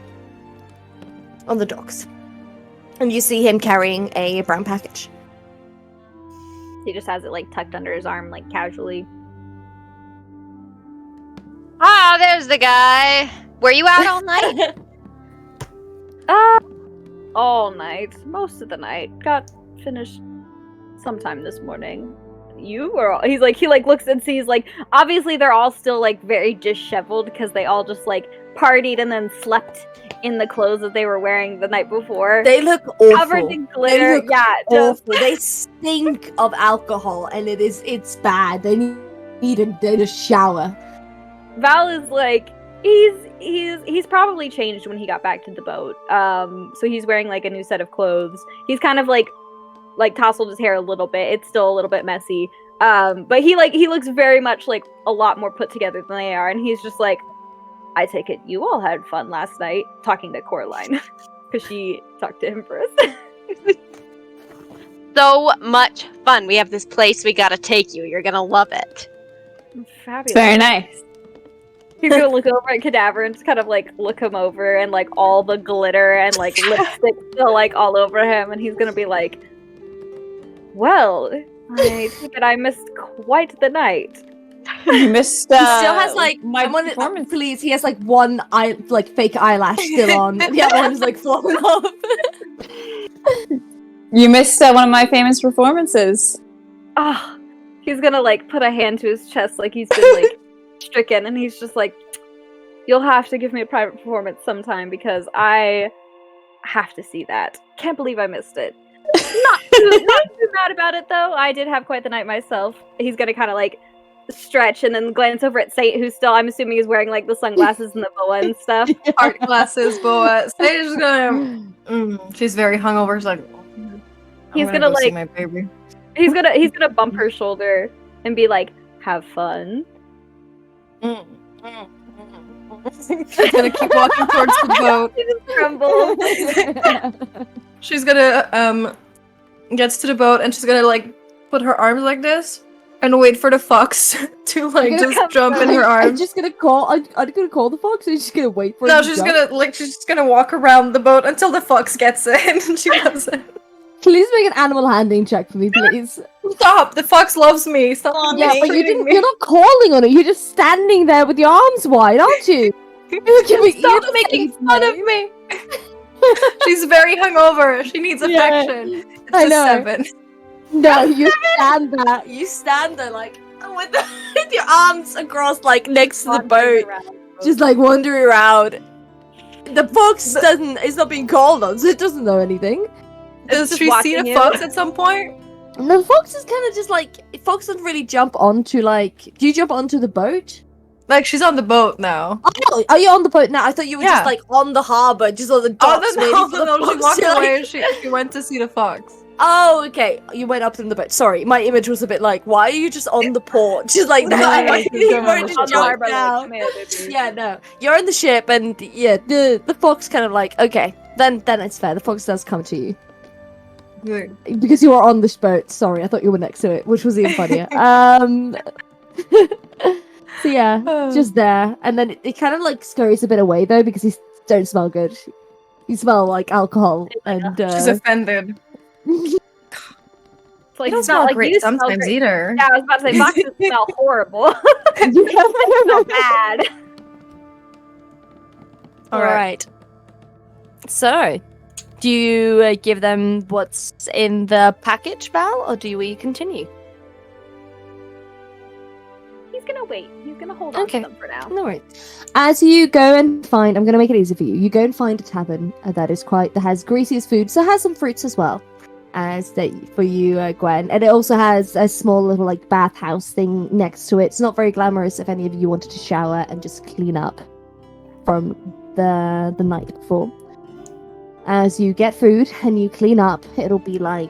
on the docks. And you see him carrying a brown package. He just has it like tucked under his arm, like casually. Ah, there's the guy. Were you out all night? All night. Most of the night. Got finished sometime this morning. You were he looks and sees like obviously they're all still like very disheveled because they all just like partied and then slept in the clothes that they were wearing the night before. They look awful. Covered in glitter. They look Yeah, just awful. They stink of alcohol, and it's bad. They need a shower. Val is like he's probably changed when he got back to the boat. So he's wearing like a new set of clothes. He's kind of like tousled his hair a little bit. It's still a little bit messy. But he looks very much like a lot more put together than they are, and he's just like, I take it you all had fun last night, talking to Coraline because she talked to him first. So much fun. We have this place we gotta take you. You're gonna love it. Fabulous. It's very nice. He's gonna look over at Cadaver and just kind of like look him over, and like all the glitter and like lipstick still like all over him, and he's gonna be like, well, I think that I missed quite the night. You missed. He still has like my performance. Please, he has like one fake eyelash still on. The other one's like fallen off. You missed one of my famous performances. Ah, he's gonna like put a hand to his chest like he's been like stricken, and he's just like, you'll have to give me a private performance sometime because I have to see that. Can't believe I missed it. Not too mad about it though. I did have quite the night myself. He's gonna kind of like stretch and then glance over at Saint, who's still, I'm assuming, is wearing like the sunglasses and the boa and stuff. Art glasses, boa. Sage is gonna. She's very hungover. She's like, He's I'm gonna go see like my baby. he's gonna bump her shoulder and be like, have fun. She's gonna keep walking towards the boat. She just crumbles. She's gonna gets to the boat and she's gonna like put her arms like this and wait for the fox to like You're gonna just jump in her I'm arms. just gonna call. I'm gonna call the fox. Or just gonna wait for. No, him to she's jump? she's just gonna walk around the boat until the fox gets in and she does it. Please make an animal handling check for me, please. Stop! The fox loves me. Stop. Yeah, but mistreating me. you're not calling on it. You're just standing there with your arms wide, aren't you? Stop making fun of me. She's very hungover. She needs Yeah, affection. It's I a know. 7. No, you stand there. You stand there like with, with your arms across, like next to the boat, just like wandering around. The fox is not being called on, so it doesn't know anything. Does just she see watching the you. fox at some point? And the fox is kind of just like fox doesn't really jump onto like. Do you jump onto the boat? Like she's on the boat now. Oh, are you on the boat now? I thought you were Yeah. just like on the harbor, just on the docks. Oh waiting no, for the no, she fox walked to, like- away. She went to see the fox. Oh, okay. You went up in the boat. Sorry, my image was a bit like, why are you just on the port? Just like that. No, Like, she's you going weren't on the just ship. On the jump harbor, like, down. come here, baby. Yeah, no. You're in the ship, and yeah, the fox kind of like, okay, then it's fair. The fox does come to you because you were on this boat. Sorry, I thought you were next to it, which was even funnier. So yeah, just there, and then it kind of like scurries a bit away though because you don't smell good. You smell like alcohol, and She's offended. place They don't is not smell like great you smell sometimes great. either. Yeah, I was about to say boxes smell horrible. They smell bad. All right. So, do you give them what's in the package, Val, or do we continue? He's gonna wait. He's gonna hold on Okay. to them for now. No worries. As you go and find, I'm going to make it easy for you. You go and find a tavern that has greasiest food, so it has some fruits as well. As that for you, Gwen, and it also has a small little like bathhouse thing next to it. It's not very glamorous if any of you wanted to shower and just clean up from the night before. As you get food and you clean up, it'll be like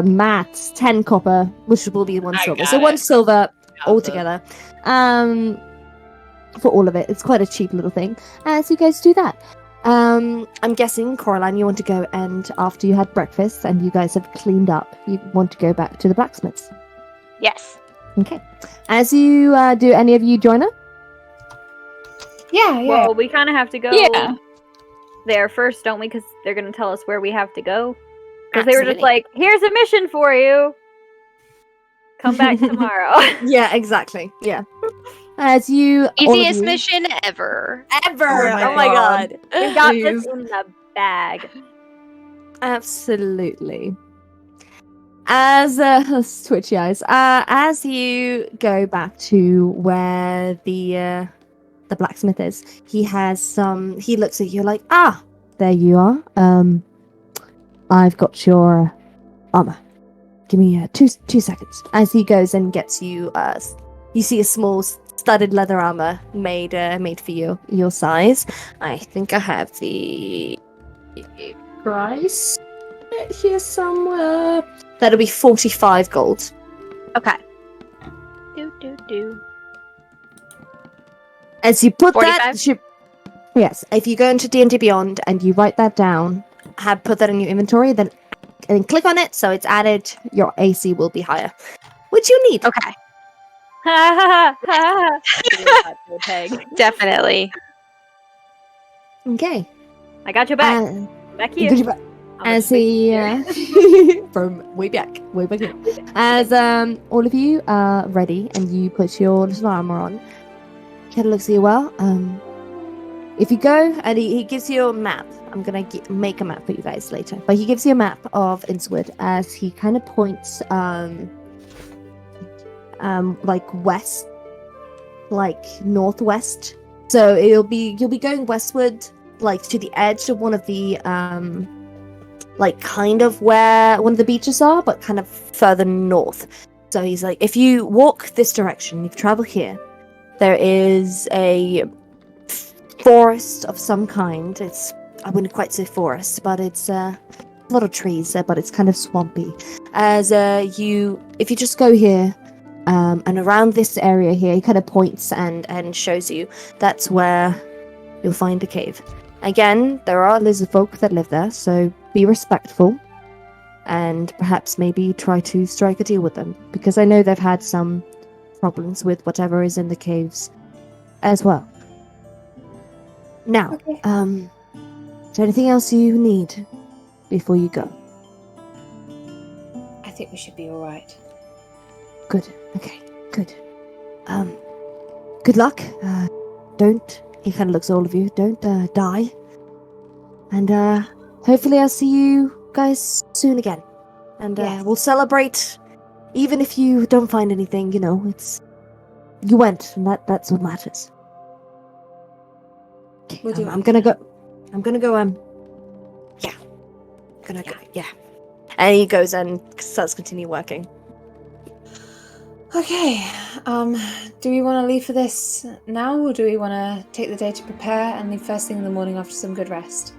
mats, 10 copper, which will be 1 silver. So 1 silver altogether. For all of it. It's quite a cheap little thing. As you guys do that. I'm guessing, Coraline, you want to go, and after you had breakfast and you guys have cleaned up, you want to go back to the blacksmith's. Yes. Okay. As you do, any of you join her? Yeah, yeah. Well, we kind of have to go Yeah. there first, don't we? Because they're gonna tell us where we have to go. Because they were just Absolutely. like, "Here's a mission for you. Come back tomorrow." Yeah, exactly. Yeah. As you all of Easiest you- mission ever. ever. Oh Oh my my God. god. We got Please. this in the bag. Absolutely. As twitchy eyes. As you go back to where the blacksmith is, he has some. He looks at you like, there you are. I've got your armor. Give me 2 seconds. As he goes and gets you, you see a small studded leather armor made for your size. I think I have the price here somewhere. That'll be 45 gold. Okay. Do. As you put 45? that, yes. If you go into D&D Beyond and you write that down, put that in your inventory, then click on it, so it's added. Your AC will be higher, which you need. Okay. Ha ha ha ha. Peg. Definitely. Okay. I got your back. Back here. I'll As let he you from way back here. As all of you are ready and you put your little armor on, Ken looks at you. Well, if you go and he gives you a map. I'm gonna make a map for you guys later, but he gives you a map of Innswood as he kind of points like west, like northwest. So you'll be going westward, like to the edge of one of the like kind of where one of the beaches are, but kind of further north. So he's like, if you walk this direction, you travel here, there is a forest of some kind. I wouldn't quite say forest, but it's a lot of trees there, but it's kind of swampy. As if you just go here, and around this area here, he kind of points and shows you, that's where you'll find a cave. Again, there are lizard folk that live there, so be respectful and perhaps maybe try to strike a deal with them, because I know they've had some problems with whatever is in the caves as well. Now, Okay. is there anything else you need before you go? I think we should be all right. Good. Okay. Good. Good luck. Don't. He kind of looks at all of you. Don't die. And hopefully I'll see you guys soon again. And Yes. we'll celebrate. Even if you don't find anything, it's you went, and that's what matters. Okay, We'll do I'm gonna go. Yeah. Gonna go. Yeah. And he goes and starts continue working. Okay. Do we want to leave for this now, or do we want to take the day to prepare and leave first thing in the morning after some good rest?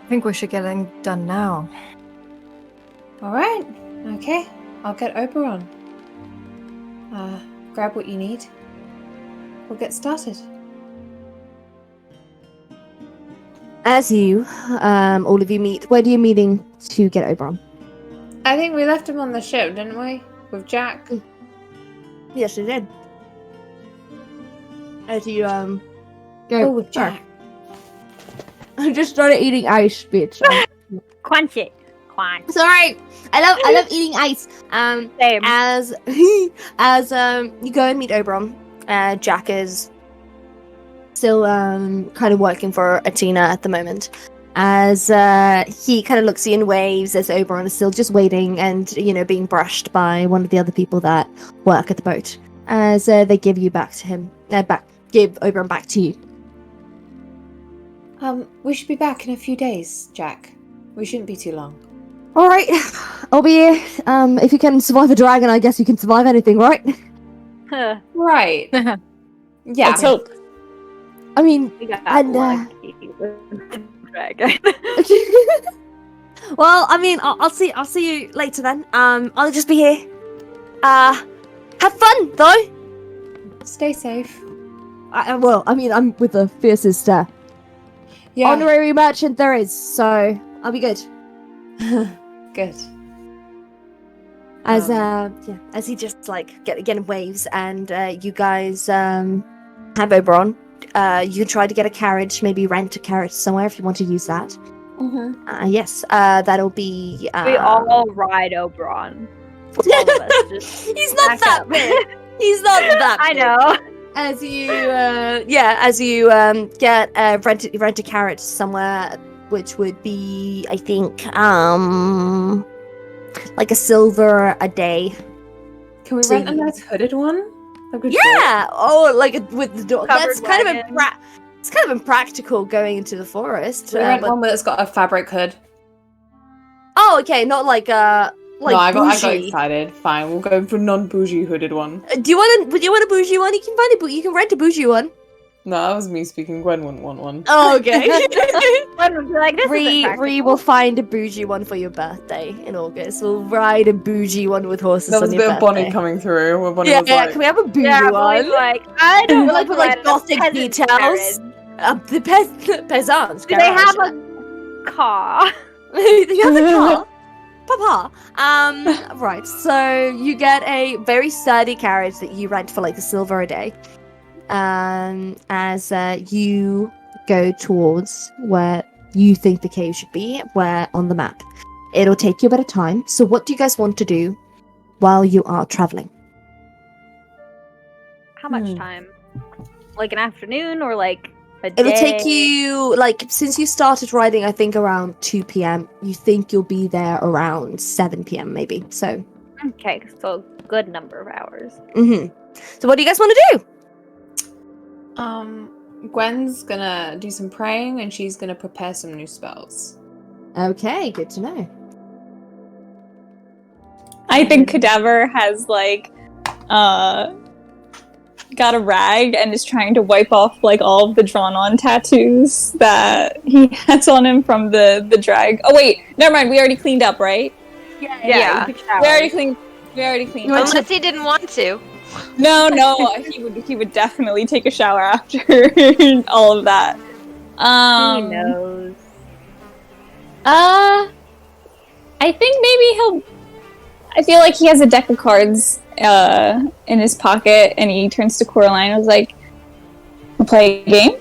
I think we should get it done now. All right. Okay. I'll get Oberon. Grab what you need. We'll get started. As you, all of you meet. Where are you meeting to get Oberon? I think we left him on the ship, didn't we? With Jack. Yes, you did. As you go. Oh, with Jack. I just started eating ice, bitch. Quench it. Quench. Sorry. I love eating ice. Same. As you go and meet Oberon, Jack is still kind of working for Athena at the moment. As he kind of looks at you and waves, as Oberon is still just waiting and being brushed by one of the other people that work at the boat. As they give you back to him, give Oberon back to you. We should be back in a few days, Jack. We shouldn't be too long. All right, I'll be here. If you can survive a dragon, I guess you can survive anything, right? Right. Yeah. Let's hope. I mean, We got and lucky with the dragon. well, I mean, I'll see you later then. I'll just be here. Have fun though. Stay safe. I'm with the fiercest honorary merchant there is, so I'll be good. Good. As he just again waves, and you guys have Oberon. You can try to get a carriage, maybe rent a carriage somewhere if you want to use that. Mm-hmm. Yes, that'll be. We all ride Oberon. All of us just He's not back that up. big. He's not that I big. know. As you get rent a carriage somewhere, which would be, I think, like a silver a day. Can we So rent a nice hooded one? Yeah. Oh, with the door. Covered That's kind wagon. of it's kind of impractical going into the forest. Can we rent but- one that's got a fabric hood? Oh, okay, not like no, I got bougie. excited. Fine, we'll go for non-bougie hooded one. Do you want a bougie one? You can find you can rent a bougie one. No, that was me speaking. Gwen wouldn't want one. Oh, okay. One would be like, this isn't practical. Ree will find a bougie one for your birthday in August. We'll ride a bougie one with horses There was on a your bit of birthday. Bonnie coming through. Where Bonnie Yeah, was like, can we have a bougie Yeah, one? Bonnie's like, I don't Like want with, to ride a gothic peasant's details. carriage. The peasants. Do they have a car? Do you have a car? Papa. Right. So you get a very sturdy carriage that you rent for like a silver a day. As you go towards where you think the cave should be, where on the map. It'll take you a bit of time. So what do you guys want to do while you are traveling? How much time? Like an afternoon or like a day? It'll take you, since you started riding, I think around 2 p.m. You think you'll be there around 7 p.m. maybe. So. Okay, so good number of hours. So what do you guys want to do? Gwen's gonna do some praying and she's gonna prepare some new spells. Okay, good to know. I think Cadaver has got a rag and is trying to wipe off all of the drawn-on tattoos that he has on him from the drag. Oh wait, never mind. We already cleaned up, right? Yeah. You could shower. We already cleaned. Unless he didn't want to. No, he would definitely take a shower after all of that. He knows. I think maybe I feel like he has a deck of cards in his pocket, and he turns to Coraline and was like, "We'll play a game?"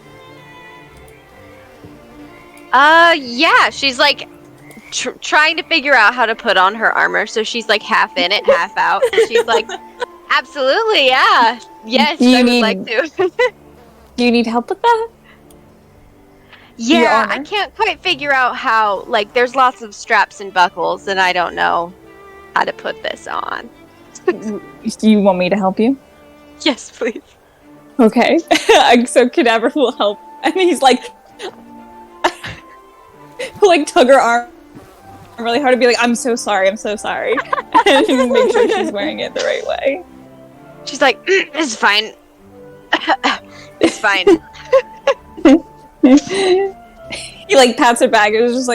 Yeah, she's trying to figure out how to put on her armor, so she's half in it, half out. She's like, absolutely, yeah. Yes, I would like to. Do you need help with that? Yeah, I can't quite figure out how, there's lots of straps and buckles, and I don't know how to put this on. Do you want me to help you? Yes, please. Okay. So Cadaver will help. And he's he'll tug her arm really hard and be like, I'm so sorry. And make sure she's wearing it the right way. She's like, it's fine. It's fine. He pats her back and is just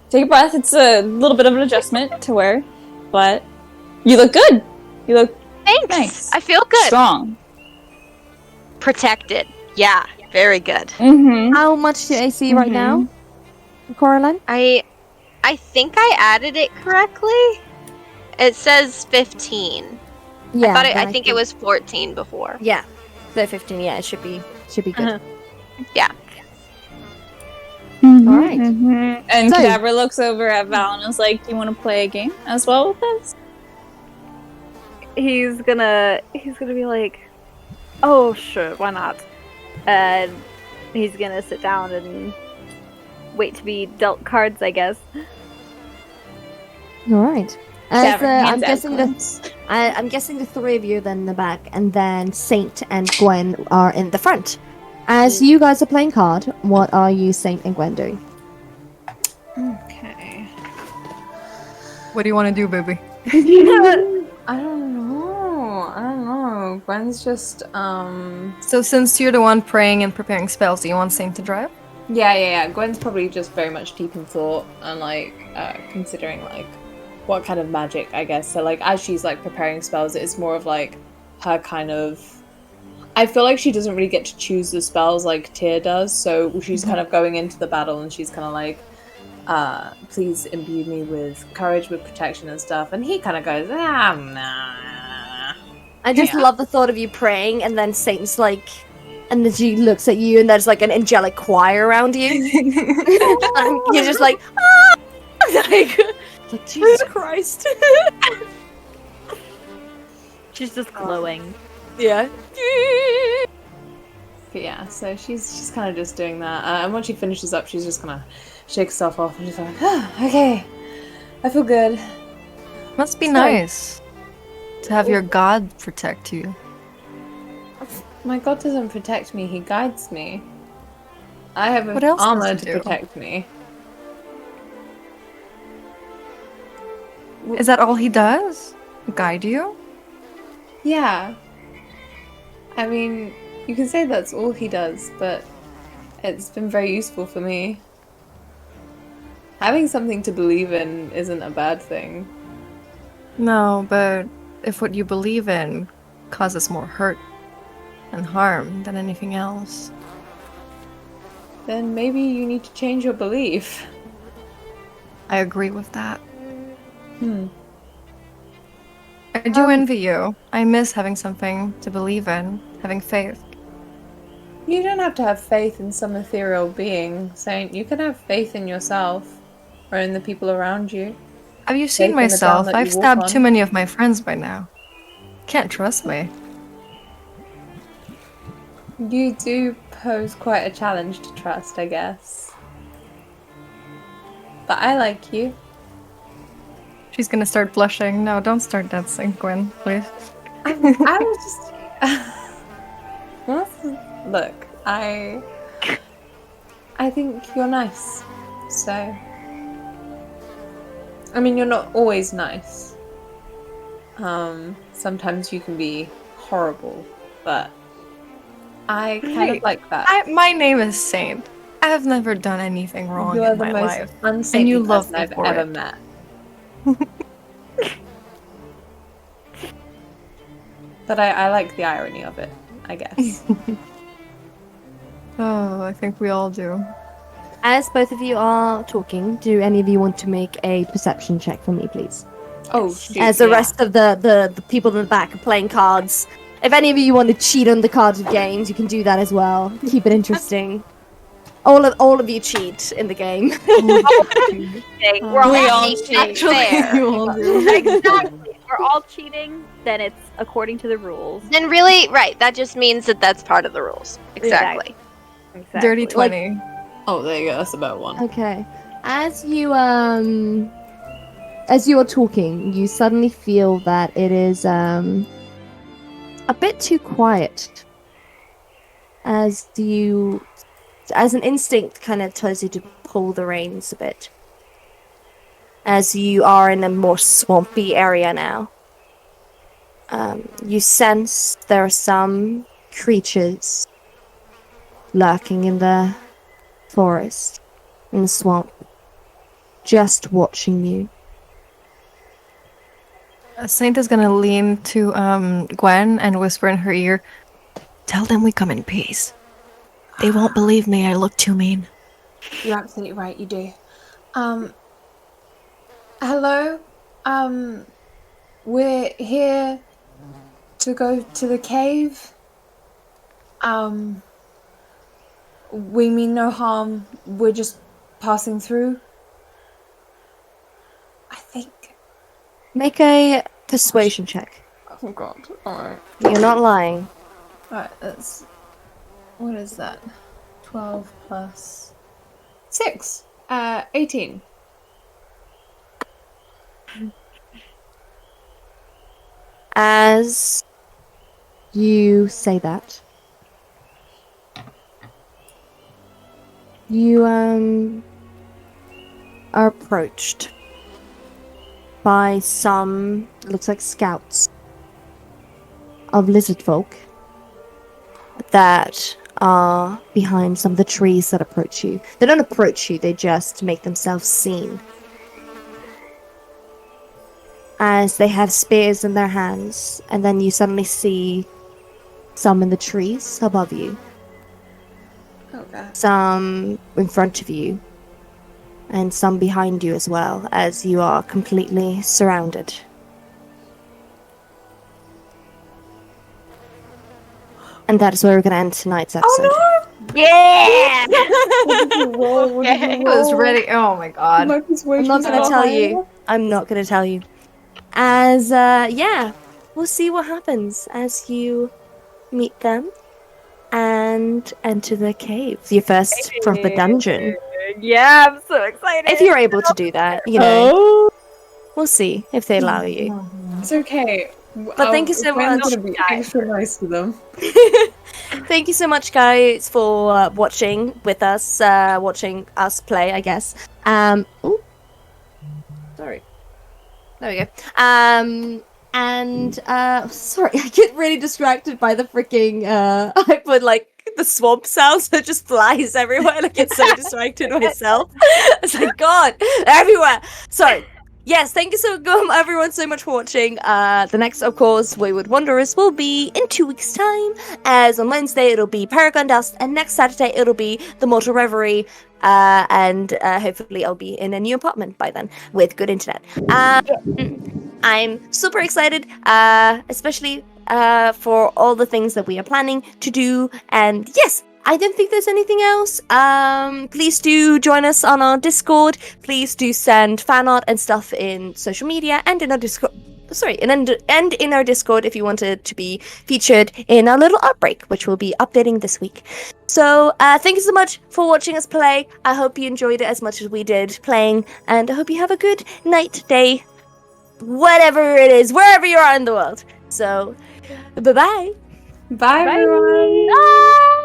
take a breath. It's a little bit of an adjustment to wear, but you look good. You look Thanks. nice. I feel good. Strong. Protected. Yeah, very good. Mm-hmm. How much do you see right now, Coraline? I think I added it correctly. It says 15. Yeah, I think it was 14 before. Yeah, the 15. Yeah, it should be good. Yeah. Mhm, All right. mhm. And So- Cadaver looks over at Val and is like, "Do you want to play a game as well with us?" He's gonna be like, "Oh, sure, why not?" And he's gonna sit down and wait to be dealt cards, I guess. All right. As, Cadaver I'm hands out guessing cards. I'm guessing the three of you are then in the back, and then Saint and Gwen are in the front. As you guys are playing card, what are you, Saint and Gwen, doing? Okay. What do you want to do, baby? I don't know. Gwen's just So since you're the one praying and preparing spells, do you want Saint to drive? yeah. Gwen's probably just very much deep in thought and like considering like what kind of magic, I guess. So like as she's like preparing spells, it's more of like her kind of. I feel like she doesn't really get to choose the spells like Tyr does. So she's kind of going into the battle and she's kind of like, please imbue me with courage, with protection and stuff. And he kind of goes, nah. I just love the thought of you praying, and then Saint's like, and then she looks at you, and there's like an angelic choir around you. And you're just like, ah! like Jesus Christ. She's just glowing. Yeah. But yeah, so she's kind of just doing that. And when she finishes up, she's just gonna shake herself off and just like, okay, I feel good. Must be So- nice to have your god protect you. My god doesn't protect me, he guides me. I have What else does armor he to do? protect me. Is that all he does? Guide you? Yeah. I mean, you can say that's all he does, but it's been very useful for me. Having something to believe in isn't a bad thing. No, but if what you believe in causes more hurt and harm than anything else. Then maybe you need to change your belief. I agree with that. Hmm. I do envy you. I miss having something to believe in, having faith. You don't have to have faith in some ethereal being, Saint. You can have faith in yourself or in the people around you. Have you seen Faith in the myself? ground that I've you walk stabbed on. too many of my friends by now. Can't trust me. You do pose quite a challenge to trust, I guess. But I like you. She's gonna start blushing. No, don't start dancing, Gwen, please. I was just. Look, I think you're nice. So. I mean, you're not always nice. Sometimes you can be horrible, but I kind of like that. My name is Saint. I have never done anything wrong You are in the my most life. unsaintly you love person me I've for ever it. met. But I like the irony of it, I guess. Oh, I think we all do. As both of you are talking, do any of you want to make a perception check for me, please? Oh, shoot, As the yeah. rest of the people in the back are playing cards. If any of you want to cheat on the cards of games, you can do that as well. Keep it interesting. All of you cheat in the game. Okay, we're all We all That cheat. makes it fair. you all do. exactly. We're all cheating. Then it's according to the rules. Then really, right, that just means that that's part of the rules. Exactly. Exactly. Dirty 20. Oh, there you go. That's about one. Okay. As you are talking, you suddenly feel that it is a bit too quiet. As an instinct kind of tells you to pull the reins a bit. As you are in a more swampy area now. You sense there are some creatures lurking in the forest, in the swamp, just watching you. Saint is gonna lean to Gwen and whisper in her ear, "Tell them we come in peace. They won't believe me. I look too mean." You're absolutely right, you do. Hello? We're here to go to the cave. We mean no harm. We're just passing through. I think. Make a persuasion check. Oh god. Alright. You're not lying. Alright, that's. What is that? 12 plus 6. 18. As you say that, you are approached by some, looks like scouts of lizard folk that are behind some of the trees that approach you. They don't approach you, they just make themselves seen. As they have spears in their hands, and then you suddenly see some in the trees above you. Okay. Some in front of you, and some behind you as well, as you are completely surrounded. And that is where we're going to end tonight's episode. Yeah! I was ready. Oh my god. I'm not going to tell you. I'm not going to tell you. As, yeah, we'll see what happens as you meet them and enter the cave. Your first proper dungeon. Yeah, I'm so excited. If you're able to do that, you know. We'll see if they allow you. It's okay. But thank you so Gwen's much. gonna be extra nice to them. Thank you so much, guys, for watching with us, watching us play, I guess. Ooh. Sorry. There we go. Sorry, I get really distracted by the freaking, I put, like, the swamp sound, so it just flies everywhere, and I get so distracted myself. It's like, God, everywhere! Sorry. Yes, thank you everyone so much for watching. The next, of course, Wayward Wanderers will be in 2 weeks' time, as on Wednesday it'll be Paragon Dust, and next Saturday it'll be The Mortal Reverie, and hopefully I'll be in a new apartment by then, with good internet. I'm super excited, especially for all the things that we are planning to do, and yes, I don't think there's anything else. Please do join us on our Discord. Please do send fan art and stuff in social media and in our Discord. And in our Discord if you wanted to be featured in our little art break, which we'll be updating this week. So thank you so much for watching us play. I hope you enjoyed it as much as we did playing, and I hope you have a good night, day, whatever it is, wherever you are in the world. So, bye-bye. Bye, everyone. Bye.